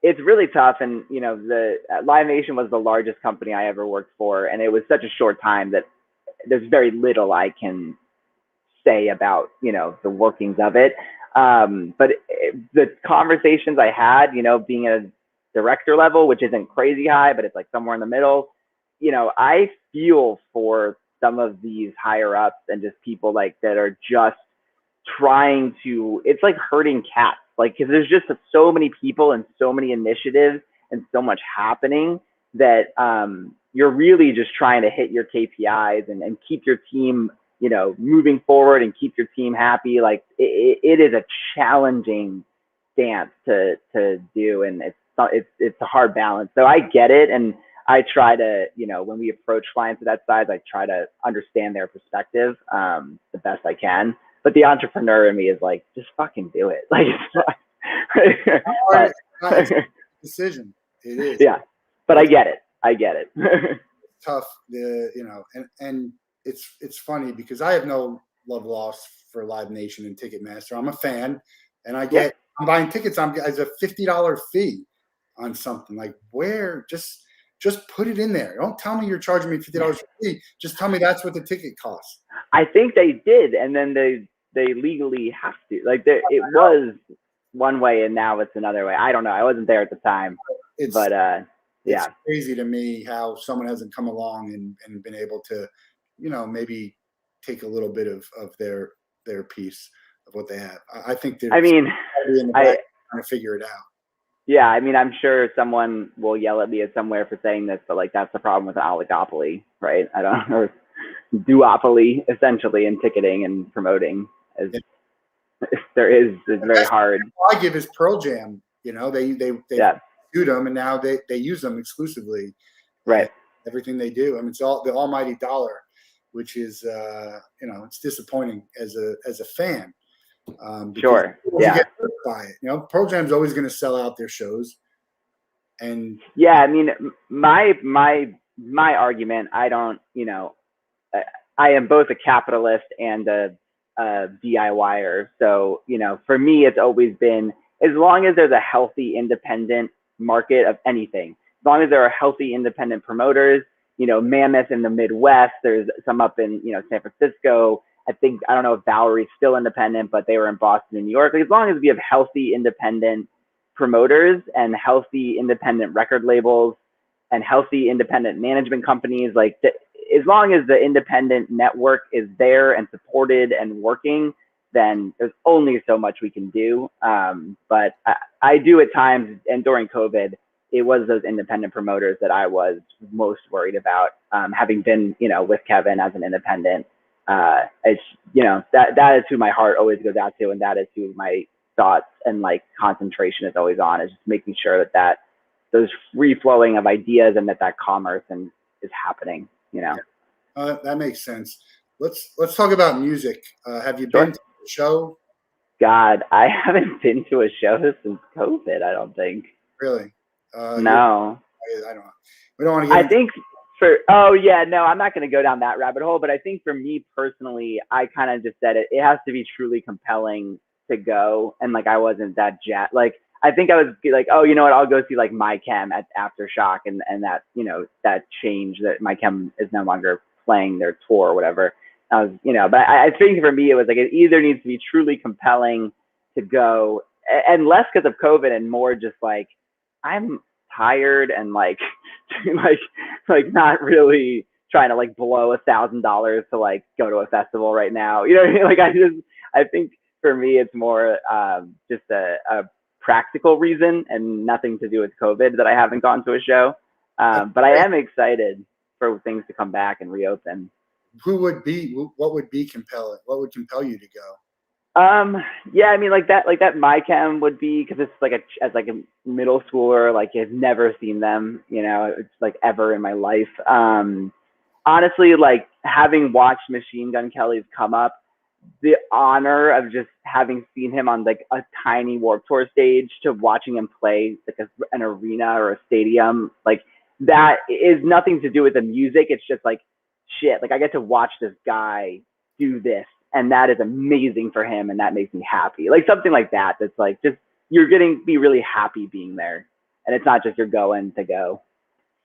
S2: It's really tough. And, the Live Nation was the largest company I ever worked for. And it was such a short time that there's very little I can say about, the workings of it. But the conversations I had, being at a director level, which isn't crazy high, but it's like somewhere in the middle, I feel for some of these higher ups and just people like that are just trying to, it's like herding cats, like, because there's just so many people and so many initiatives and so much happening that you're really just trying to hit your KPIs and keep your team, moving forward and keep your team happy. Like, it is a challenging dance to do, and it's a hard balance. So I get it, and I try to, when we approach clients of that size, I try to understand their perspective the best I can. But the entrepreneur in me is like, just fucking do it. Like,
S1: it's a decision. It is.
S2: Yeah, but I get it. It's
S1: tough. And it's funny because I have no love lost for Live Nation and Ticketmaster. I'm a fan, and I'm buying tickets. As a $50 fee on something. Like, where just put it in there. Don't tell me you're charging me $50 fee. Just tell me that's what the ticket costs.
S2: I think they did, and then they legally have to. Like, it was one way, and now it's another way. I don't know. I wasn't there at the time, it's
S1: crazy to me how someone hasn't come along and been able to, maybe take a little bit of their piece of what they have. I think they're trying to figure it out.
S2: Yeah, I mean, I'm sure someone will yell at me somewhere for saying this, but like, that's the problem with an oligopoly, right? Or duopoly, essentially, in ticketing and promoting. It's very hard.
S1: I give is Pearl Jam. They sued them, and now they use them exclusively.
S2: Right.
S1: Everything they do. I mean, it's all the almighty dollar, which is it's disappointing as a fan.
S2: Sure. Yeah.
S1: Get hurt by it. Pearl Jam's always going to sell out their shows. And
S2: yeah, I mean, my argument, I don't, I am both a capitalist and a DIYer. So, for me, it's always been, as long as there's a healthy, independent market of anything, as long as there are healthy, independent promoters, Mammoth in the Midwest. There's some up in, San Francisco. I don't know if Bowery's still independent, but they were in Boston and New York. Like, as long as we have healthy independent promoters and healthy independent record labels and healthy independent management companies, like as long as the independent network is there and supported and working, then there's only so much we can do. But I do at times, and during COVID, it was those independent promoters that I was most worried about, having been, with Kevin as an independent. It's, that is who my heart always goes out to, and that is who my thoughts and like concentration is always on, is just making sure that those free flowing of ideas and that commerce is happening,
S1: That makes sense. Let's talk about music. Have you
S2: Sure.
S1: been to a show?
S2: God, I haven't been to a show since COVID, I don't think.
S1: Really?
S2: No.
S1: I don't know. We don't want to get
S2: I think I'm not going to go down that rabbit hole, but I think for me personally, I kind of just said it has to be truly compelling to go. And like, I wasn't that like, I think I was like, oh, you know what? I'll go see like My Chem at Aftershock, and that, that change that My Chem is no longer playing their tour or whatever. I was, but I think for me, it was like, it either needs to be truly compelling to go, and less because of COVID and more just like, I'm tired and like, like not really trying to like blow $1,000 to like go to a festival right now. You know what I mean? Like, I think for me, it's more just a practical reason and nothing to do with COVID that I haven't gone to a show. But I am excited for things to come back and reopen.
S1: What would be compelling? What would compel you to go?
S2: Yeah, I mean, like that My Chem would be, because it's like as a middle schooler, like I've never seen them, it's like ever in my life. Honestly, like having watched Machine Gun Kelly's come up, the honor of just having seen him on like a tiny Warped Tour stage to watching him play like an arena or a stadium, like that is nothing to do with the music. It's just like, shit, like I get to watch this guy do this, and that is amazing for him, and that makes me happy. Like something like that, that's like, just, you're getting be really happy being there, and it's not just you're going to go.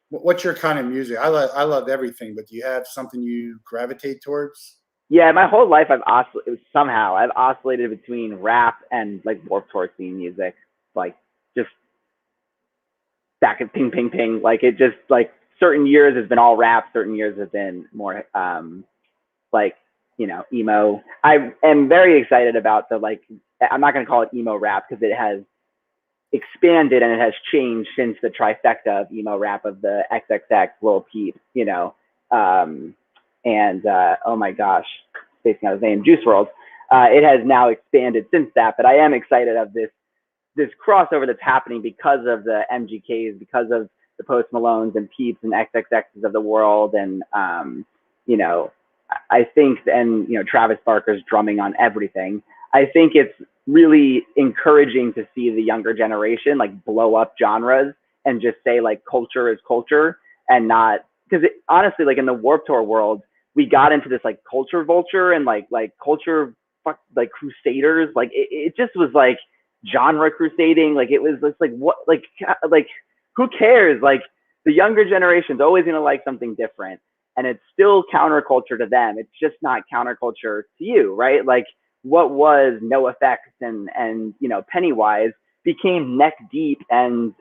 S1: What's your kind of music? I love everything, but do you have something you gravitate towards?
S2: Yeah, my whole life I've oscillated between rap and like Warped Tour scene music, like just back and ping ping ping. Like it just, like certain years has been all rap, certain years have been more like, emo. I am very excited about the, like, I'm not going to call it emo rap because it has expanded and it has changed since the trifecta of emo rap of the XXX, Lil Peep, and oh my gosh, spacing out his name, Juice WRLD. It has now expanded since that, but I am excited of this crossover that's happening because of the MGKs, because of the Post Malones and Peeps and XXXs of the world, and I think, and Travis Barker's drumming on everything. I think it's really encouraging to see the younger generation like blow up genres and just say like culture is culture, and not, because honestly, like in the Warped Tour world, we got into this like culture vulture and like culture like crusaders. Like it just was like genre crusading. Like it was just like, what, like who cares? Like the younger generation's always going to like something different, and it's still counterculture to them. It's just not counterculture to you, right? Like what was No Effects and Pennywise became Neck Deep and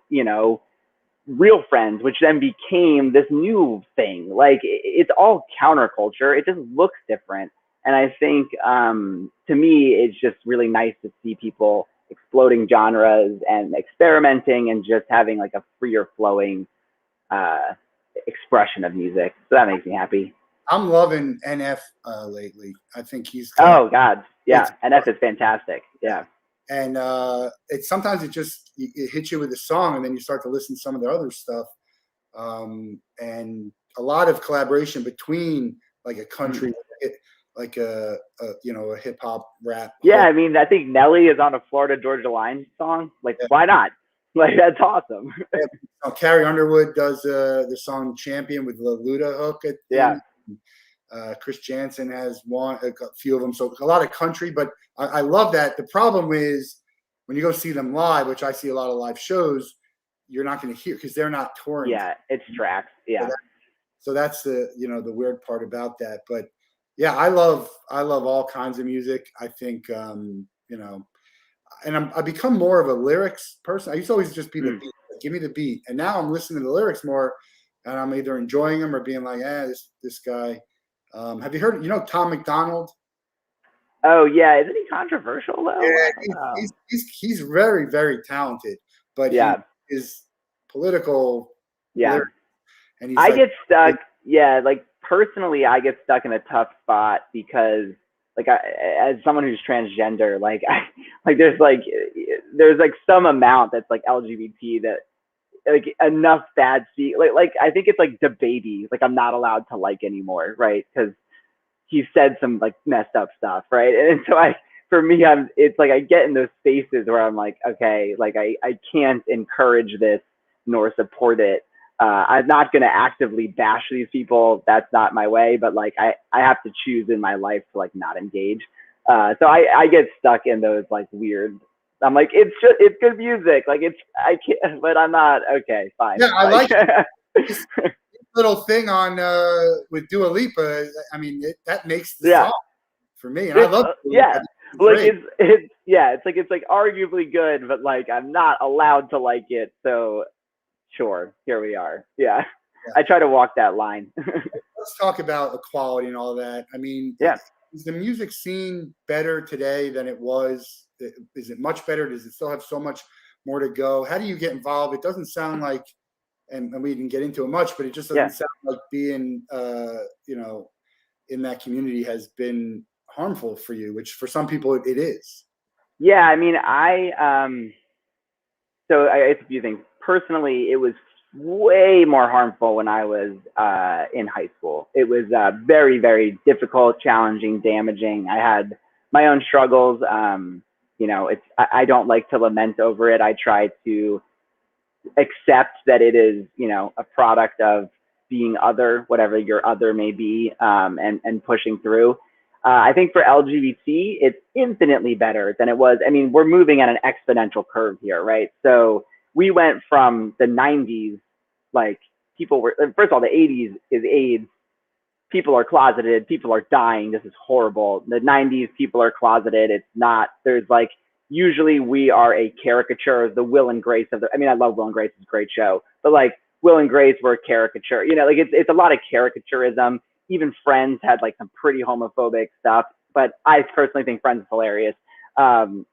S2: Real Friends, which then became this new thing. Like it's all counterculture. It just looks different. And I think to me, it's just really nice to see people exploding genres and experimenting and just having like a freer flowing expression of music. So that makes me happy.
S1: I'm loving NF lately. I think he's
S2: oh God, yeah, NF is fantastic. Yeah,
S1: and it sometimes it hits you with a song, and then you start to listen to some of their other stuff, and a lot of collaboration between like a country, like a hip hop rap.
S2: Yeah, I mean, I think Nelly is on a Florida Georgia Line song. Like, why not? Like, that's awesome.
S1: Carrie Underwood does the song "Champion" with the Luda hook at the end. Chris Jansen has a few of them, so a lot of country. But I love that. The problem is when you go see them live, which I see a lot of live shows, you're not going to hear because they're not touring.
S2: Yeah, it's tracks. Yeah.
S1: So that's the weird part about that. But yeah, I love all kinds of music. I think and I become more of a lyrics person. I used to always just be the beat, like, give me the beat, and now I'm listening to the lyrics more, and I'm either enjoying them or being like, this guy. Have you heard? Tom McDonald?
S2: Oh yeah, isn't he controversial though?
S1: Yeah,
S2: I don't know.
S1: he's very, very talented, but he
S2: Yeah,
S1: is political
S2: yeah.
S1: lyric, and he's
S2: I
S1: like,
S2: get stuck. Yeah, like personally, I get stuck in a tough spot because, like, as someone who's transgender, like, there's like some amount that's like LGBT that like enough bad like I think it's like the baby, like I'm not allowed to like anymore, right? Because he said some like messed up stuff, right? And so for me, it's like I get in those spaces where I'm like, okay, like I can't encourage this nor support it. I'm not going to actively bash these people. That's not my way, but like I have to choose in my life to like not engage. So I get stuck in those like weird. I'm like, it's good music. Like I can't, but I'm not okay. Fine.
S1: yeah, I like this little thing on with Dua Lipa. I mean, that makes the
S2: Yeah.
S1: song for me, and I love Dua Lipa.
S2: Yeah. Like it's like arguably good, but like I'm not allowed to like it. So sure, here we are. Yeah.
S1: Yeah.
S2: I try to walk that line.
S1: Let's talk about equality and all that. I mean,
S2: Yeah.
S1: is the music scene better today than it was? Is it much better? Does it still have so much more to go? How do you get involved? It doesn't sound like, and we didn't get into it much, but it just doesn't sound like being, in that community has been harmful for you, which for some people it is.
S2: Yeah, I mean, it's a few things. Personally, it was way more harmful when I was in high school. It was very, very difficult, challenging, damaging. I had my own struggles. I don't like to lament over it. I try to accept that it is, a product of being other, whatever your other may be, and pushing through. I think for LGBT, it's infinitely better than it was. I mean, we're moving at an exponential curve here, right? So we went from the 90s, like people were, first of all, the 80s is AIDS. People are closeted. People are dying. This is horrible. The 90s, people are closeted. It's not, there's like, usually we are a caricature of the Will and Grace of the, I mean, I love Will and Grace. It's a great show, but like Will and Grace were a caricature, like it's a lot of caricaturism. Even Friends had like some pretty homophobic stuff, but I personally think Friends is hilarious. And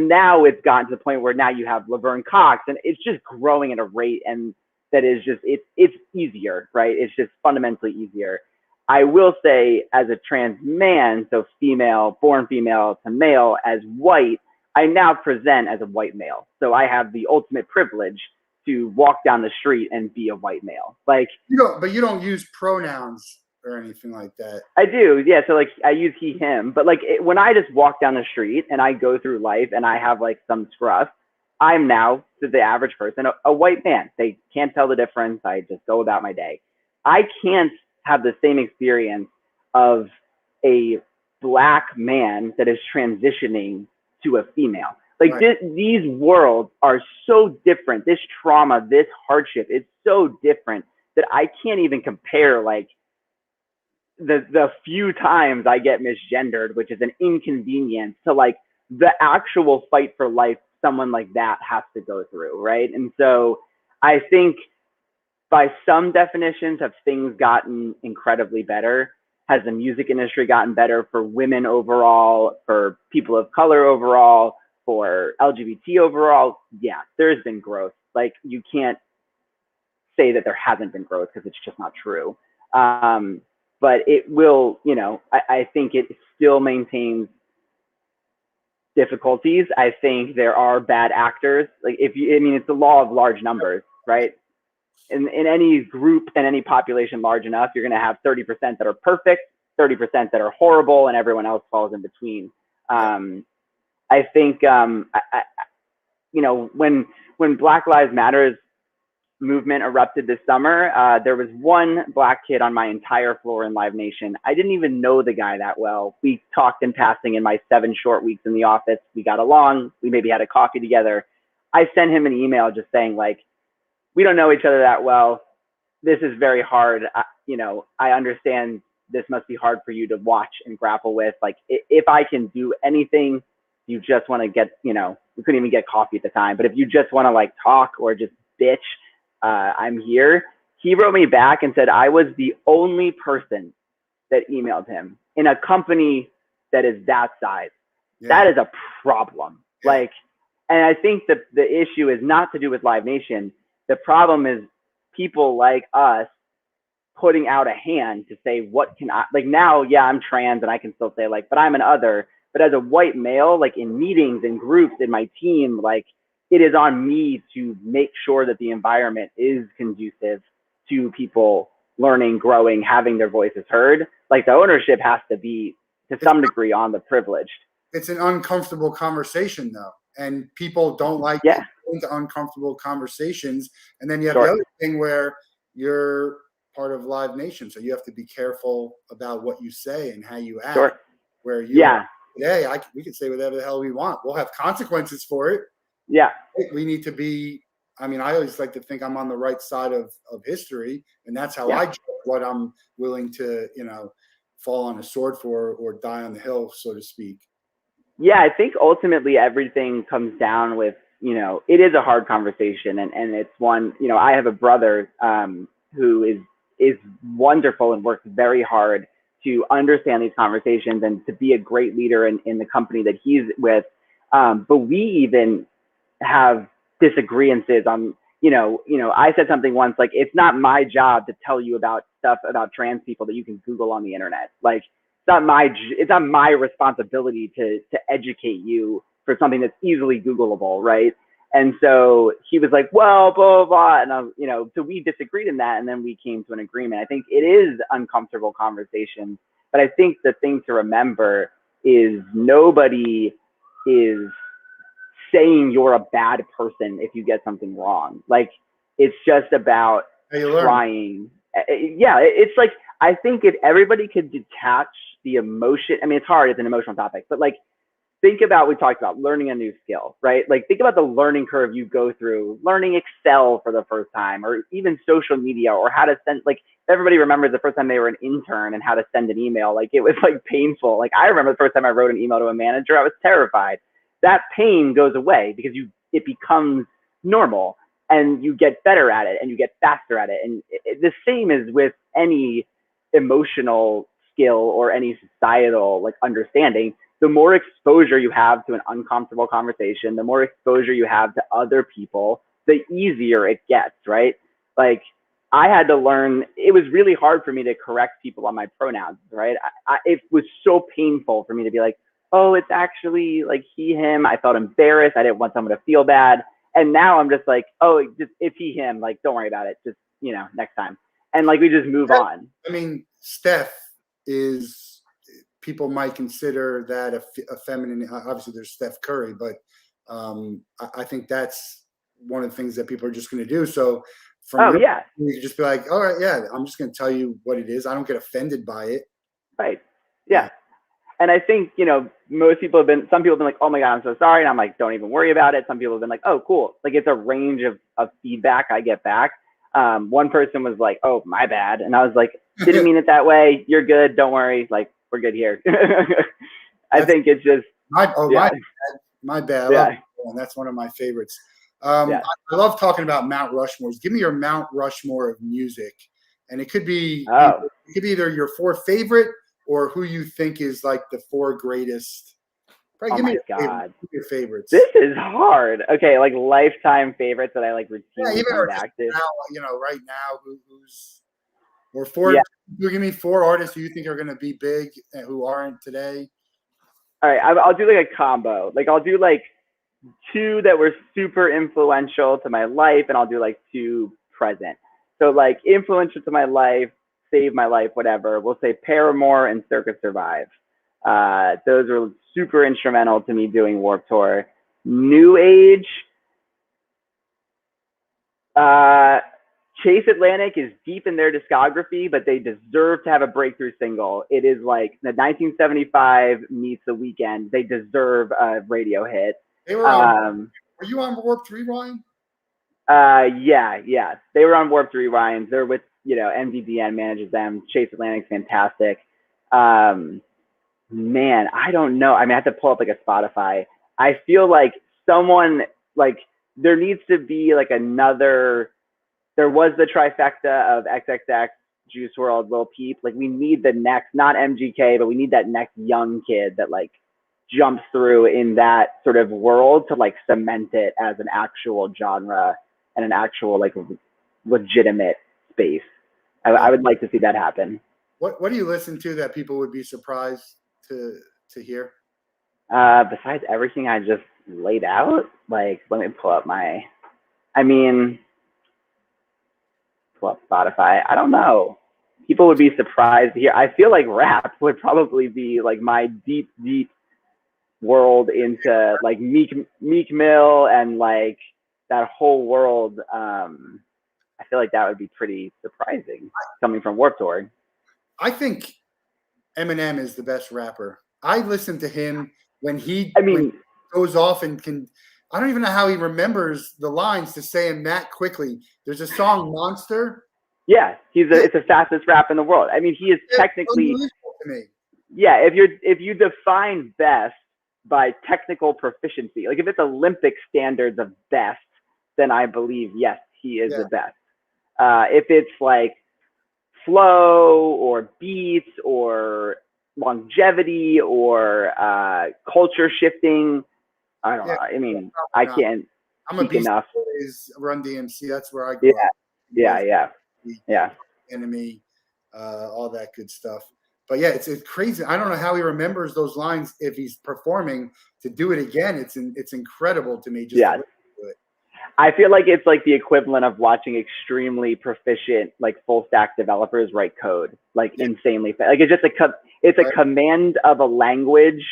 S2: now it's gotten to the point where now you have Laverne Cox, and it's just growing at a rate, and that is just it's easier, right? It's just fundamentally easier. I will say, as a trans man, so female, born female to male, as white, I now present as a white male. So I have the ultimate privilege to walk down the street and be a white male. Like
S1: But you don't use pronouns or anything like that.
S2: I do, yeah. So like I use he, him, but like when I just walk down the street and I go through life and I have like some scruff, I'm now, to the average person, a white man. They can't tell the difference. I just go about my day. I can't have the same experience of a black man that is transitioning to a female. Like
S1: Right.
S2: these worlds are so different. This trauma, this hardship is so different that I can't even compare like the few times I get misgendered, which is an inconvenience, to like the actual fight for life someone like that has to go through, right? And so I think by some definitions have things gotten incredibly better. Has the music industry gotten better for women overall, for people of color overall, for LGBT overall? Yeah, there's been growth. Like you can't say that there hasn't been growth because it's just not true. But it will, I think it still maintains difficulties. I think there are bad actors. Like it's the law of large numbers, right? In any group and any population large enough, you're going to have 30% that are perfect, 30% that are horrible, and everyone else falls in between. I think, when Black Lives Matter movement erupted this summer, there was one black kid on my entire floor in Live Nation. I didn't even know the guy that well. We talked in passing in my 7 short weeks in the office. We got along. We maybe had a coffee together. I sent him an email just saying, like, we don't know each other that well. This is very hard. I understand this must be hard for you to watch and grapple with. Like, if I can do anything, you just want to get, we couldn't even get coffee at the time, but if you just want to like talk or just bitch, I'm here. He wrote me back and said I was the only person that emailed him in a company that is that size. Yeah. That is a problem. Yeah. Like, and I think that the issue is not to do with Live Nation. The problem is people like us putting out a hand to say, what can I, like, now, yeah, I'm trans and I can still say like, but I'm an other, but as a white male, like in meetings and groups in my team, like it is on me to make sure that the environment is conducive to people learning, growing, having their voices heard. Like the ownership has to be to some degree on the privileged.
S1: It's an uncomfortable conversation though. And people don't like into uncomfortable conversations. And then you have the other thing where you're part of Live Nation, so you have to be careful about what you say and how you act. Where you today, we can say whatever the hell we want. We'll have consequences for it.
S2: Yeah,
S1: we need to be. I mean, I always like to think I'm on the right side of history, and that's how I judge what I'm willing to, fall on a sword for or die on the hill, so to speak.
S2: Yeah, I think ultimately everything comes down with, it is a hard conversation, and it's one, I have a brother who is wonderful and works very hard to understand these conversations and to be a great leader in the company that he's with. But we even have disagreements on, I said something once, like, it's not my job to tell you about stuff about trans people that you can Google on the internet. Like, it's not my responsibility to educate you for something that's easily Googleable, right? And so he was like, well, blah, blah, blah. And I was, so we disagreed in that, and then we came to an agreement. I think it is uncomfortable conversation, but I think the thing to remember is nobody is saying you're a bad person if you get something wrong. Like, it's just about trying. Yeah, it's like, I think if everybody could detach the emotion, I mean, it's hard, it's an emotional topic, but like, think about, we talked about learning a new skill, right? Like, think about the learning curve you go through, learning Excel for the first time, or even social media, or how to send, like, everybody remembers the first time they were an intern and how to send an email. Like, it was like painful. Like, I remember the first time I wrote an email to a manager, I was terrified. That pain goes away because it becomes normal and you get better at it and you get faster at it. And the same is with any emotional skill or any societal like understanding. The more exposure you have to an uncomfortable conversation, the more exposure you have to other people, the easier it gets, right? Like, I had to learn, it was really hard for me to correct people on my pronouns, right? It was so painful for me to be like, oh, it's actually like he, him. I felt embarrassed. I didn't want someone to feel bad. And now I'm just like, oh, just it's he, him. Like, don't worry about it. Just, next time. And like, we just move on.
S1: I mean, Steph is, people might consider that a feminine, obviously there's Steph Curry, but I think that's one of the things that people are just going to do. So you can just be like, all right, yeah, I'm just going to tell you what it is. I don't get offended by it.
S2: Right. Yeah. And I think, some people have been like, oh my God, I'm so sorry. And I'm like, don't even worry about it. Some people have been like, oh, cool. Like, it's a range of feedback I get back. One person was like, oh, my bad. And I was like, didn't mean it that way. You're good. Don't worry. Like, we're good here. I think it's just.
S1: My bad. I love it. And that's one of my favorites. I love talking about Mount Rushmores. Give me your Mount Rushmore of music. And it could be, either your 4 favorite or who you think is like the 4 greatest.
S2: Probably give me
S1: your favorites.
S2: This is hard. Okay, like lifetime favorites that I like routinely come back to.
S1: Now, right now, who's or 4? You give me 4 artists who you think are going to be big and who aren't today.
S2: All right, I'll do like a combo. Like, I'll do like 2 that were super influential to my life, and I'll do like 2 present. So like influential to my life, saved my life, whatever. We'll say Paramore and Circus Survive. Those were super instrumental to me doing Warped Tour. New Age, Chase Atlantic is deep in their discography, but they deserve to have a breakthrough single. It is like the 1975 meets The Weeknd. They deserve a radio hit.
S1: They were on, were you on Warped Rewind?
S2: Yeah. They were on Warped Rewind. They're with MVDN manages them. Chase Atlantic's fantastic. Man, I don't know. I mean, I have to pull up like a Spotify. I feel like someone like there needs to be like another. There was the trifecta of XXX, Juice WRLD, Lil Peep. Like we need the next, not MGK, but we need that next young kid that like jumps through in that sort of world to like cement it as an actual genre and an actual like legitimate space. I would like to see that happen.
S1: What do you listen to that people would be surprised to hear?
S2: Besides everything I just laid out, like let me pull up pull up Spotify. I don't know. People would be surprised to hear. I feel like rap would probably be like my deep world into like Meek Mill and like that whole world. I feel like that would be pretty surprising coming from Warped Tour.
S1: I think Eminem is the best rapper. I listen to him when he goes off and can. I don't even know how he remembers the lines to say them that quickly. There's a song, Monster.
S2: Yeah, it's the fastest rap in the world. I mean, he is technically.
S1: To me.
S2: Yeah, if you define best by technical proficiency, like if it's Olympic standards of best, then I believe yes, he is the best. If it's like flow or beats or longevity or culture shifting, I don't know. I mean, I can't.
S1: I'm a Beast Boys, Run DMC. That's where I grew up.
S2: Yeah.
S1: Enemy, all that good stuff. But yeah, it's crazy. I don't know how he remembers those lines if he's performing to do it again. It's incredible to me. Just to do it.
S2: I feel like it's like the equivalent of watching extremely proficient, like full stack developers write code, like insanely fast. Like it's just a command of a language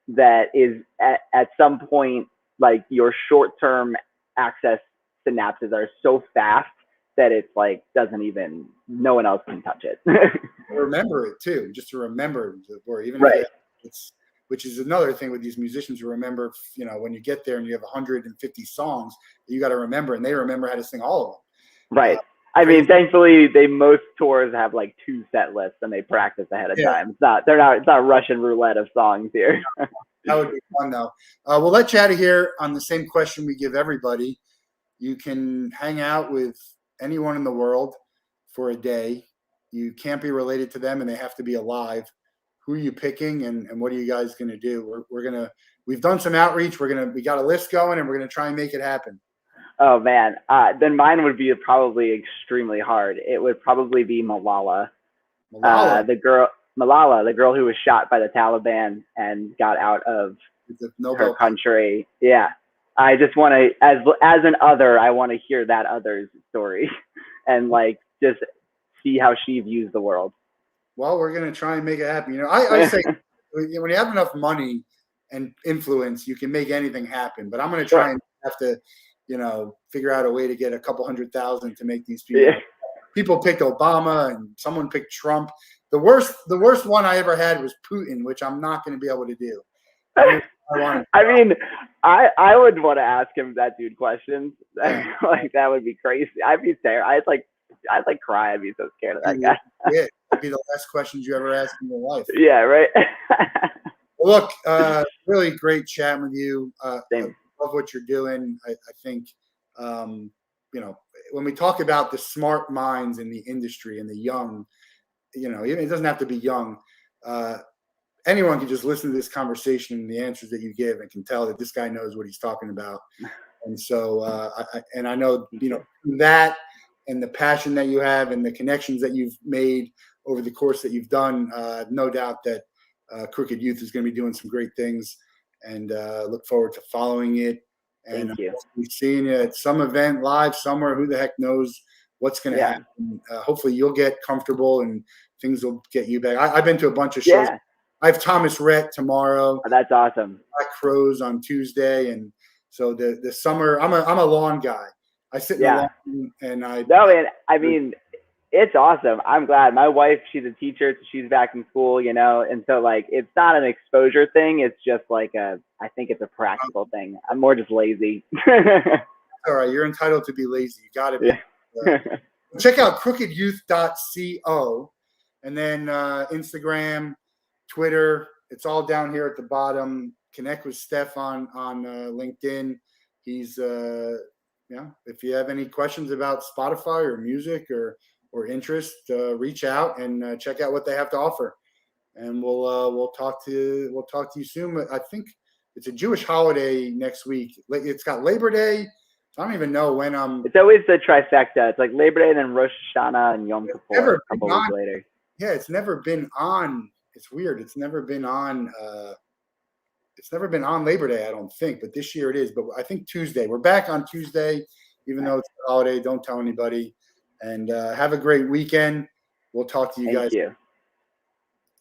S2: that is at some point, like your short-term access synapses are so fast that it's like no one else can touch it.
S1: Remember it too, just to remember the word, even if it's, which is another thing with these musicians who remember, when you get there and you have 150 songs, you got to remember, and they remember how to sing all of them.
S2: Right. I mean, thankfully, most tours have like 2 set lists and they practice ahead of time. It's not Russian roulette of songs here.
S1: That would be fun though. We'll let you out of here on the same question we give everybody. You can hang out with anyone in the world for a day. You can't be related to them and they have to be alive. Who are you picking and what are you guys going to do? We've done some outreach. We got a list going and we're going to try and make it happen.
S2: Oh man. Then mine would be probably extremely hard. It would probably be Malala. The girl who was shot by the Taliban and got out of her country. Yeah. I just want to, as an other, I want to hear that other's story and like just see how she views the world.
S1: Well, we're going to try and make it happen. I say when you have enough money and influence, you can make anything happen. But I'm going to try and have to, figure out a way to get a couple 100,000 to make these people. Yeah. People picked Obama and someone picked Trump. The worst one I ever had was Putin, which I'm not going to be able to do.
S2: I mean, I would want to ask him that dude questions. Like that would be crazy. I'd be terrified. I'd like cry. I'd be so scared of that guy.
S1: Yeah, it'd be the last questions you ever asked in your life.
S2: Yeah, right.
S1: Well, look, really great chatting with you.
S2: Same.
S1: I love what you're doing. I think, when we talk about the smart minds in the industry and the young, it doesn't have to be young. Anyone can just listen to this conversation and the answers that you give and can tell that this guy knows what he's talking about. And so, I know, that and the passion that you have and the connections that you've made over the course that you've done, no doubt that Crooked Youth is going to be doing some great things, and look forward to following it. And
S2: Thank you.
S1: Seeing you at some event live somewhere. Who the heck knows what's going to happen? Hopefully you'll get comfortable and things will get you back. I've been to a bunch of shows. Yeah. I have Thomas Rhett tomorrow.
S2: Oh, that's awesome.
S1: Black Crows on Tuesday, and so the summer. I'm a lawn guy. I sit in the lawn and
S2: I mean, it's awesome. I'm glad. My wife, she's a teacher, so she's back in school, and so like it's not an exposure thing. It's just like I think it's a practical thing. I'm more just lazy.
S1: All right, you're entitled to be lazy. You got to be. check out crookedyouth.co, and then Instagram, Twitter. It's all down here at the bottom. Connect with Steph on LinkedIn. He's if you have any questions about Spotify or music or interest, reach out and check out what they have to offer. And we'll talk to you soon. I think it's a Jewish holiday next week. It's got Labor Day. I don't even know when
S2: It's always the trifecta. It's like Labor Day, then Rosh Hashanah and Yom Kippur a couple weeks later.
S1: Yeah, it's never been on. It's weird. It's never been on. It's never been on Labor Day, I don't think. But this year it is. But I think Tuesday. We're back on Tuesday, even though it's a holiday. Don't tell anybody. And have a great weekend. We'll talk to you guys.
S2: Thank you.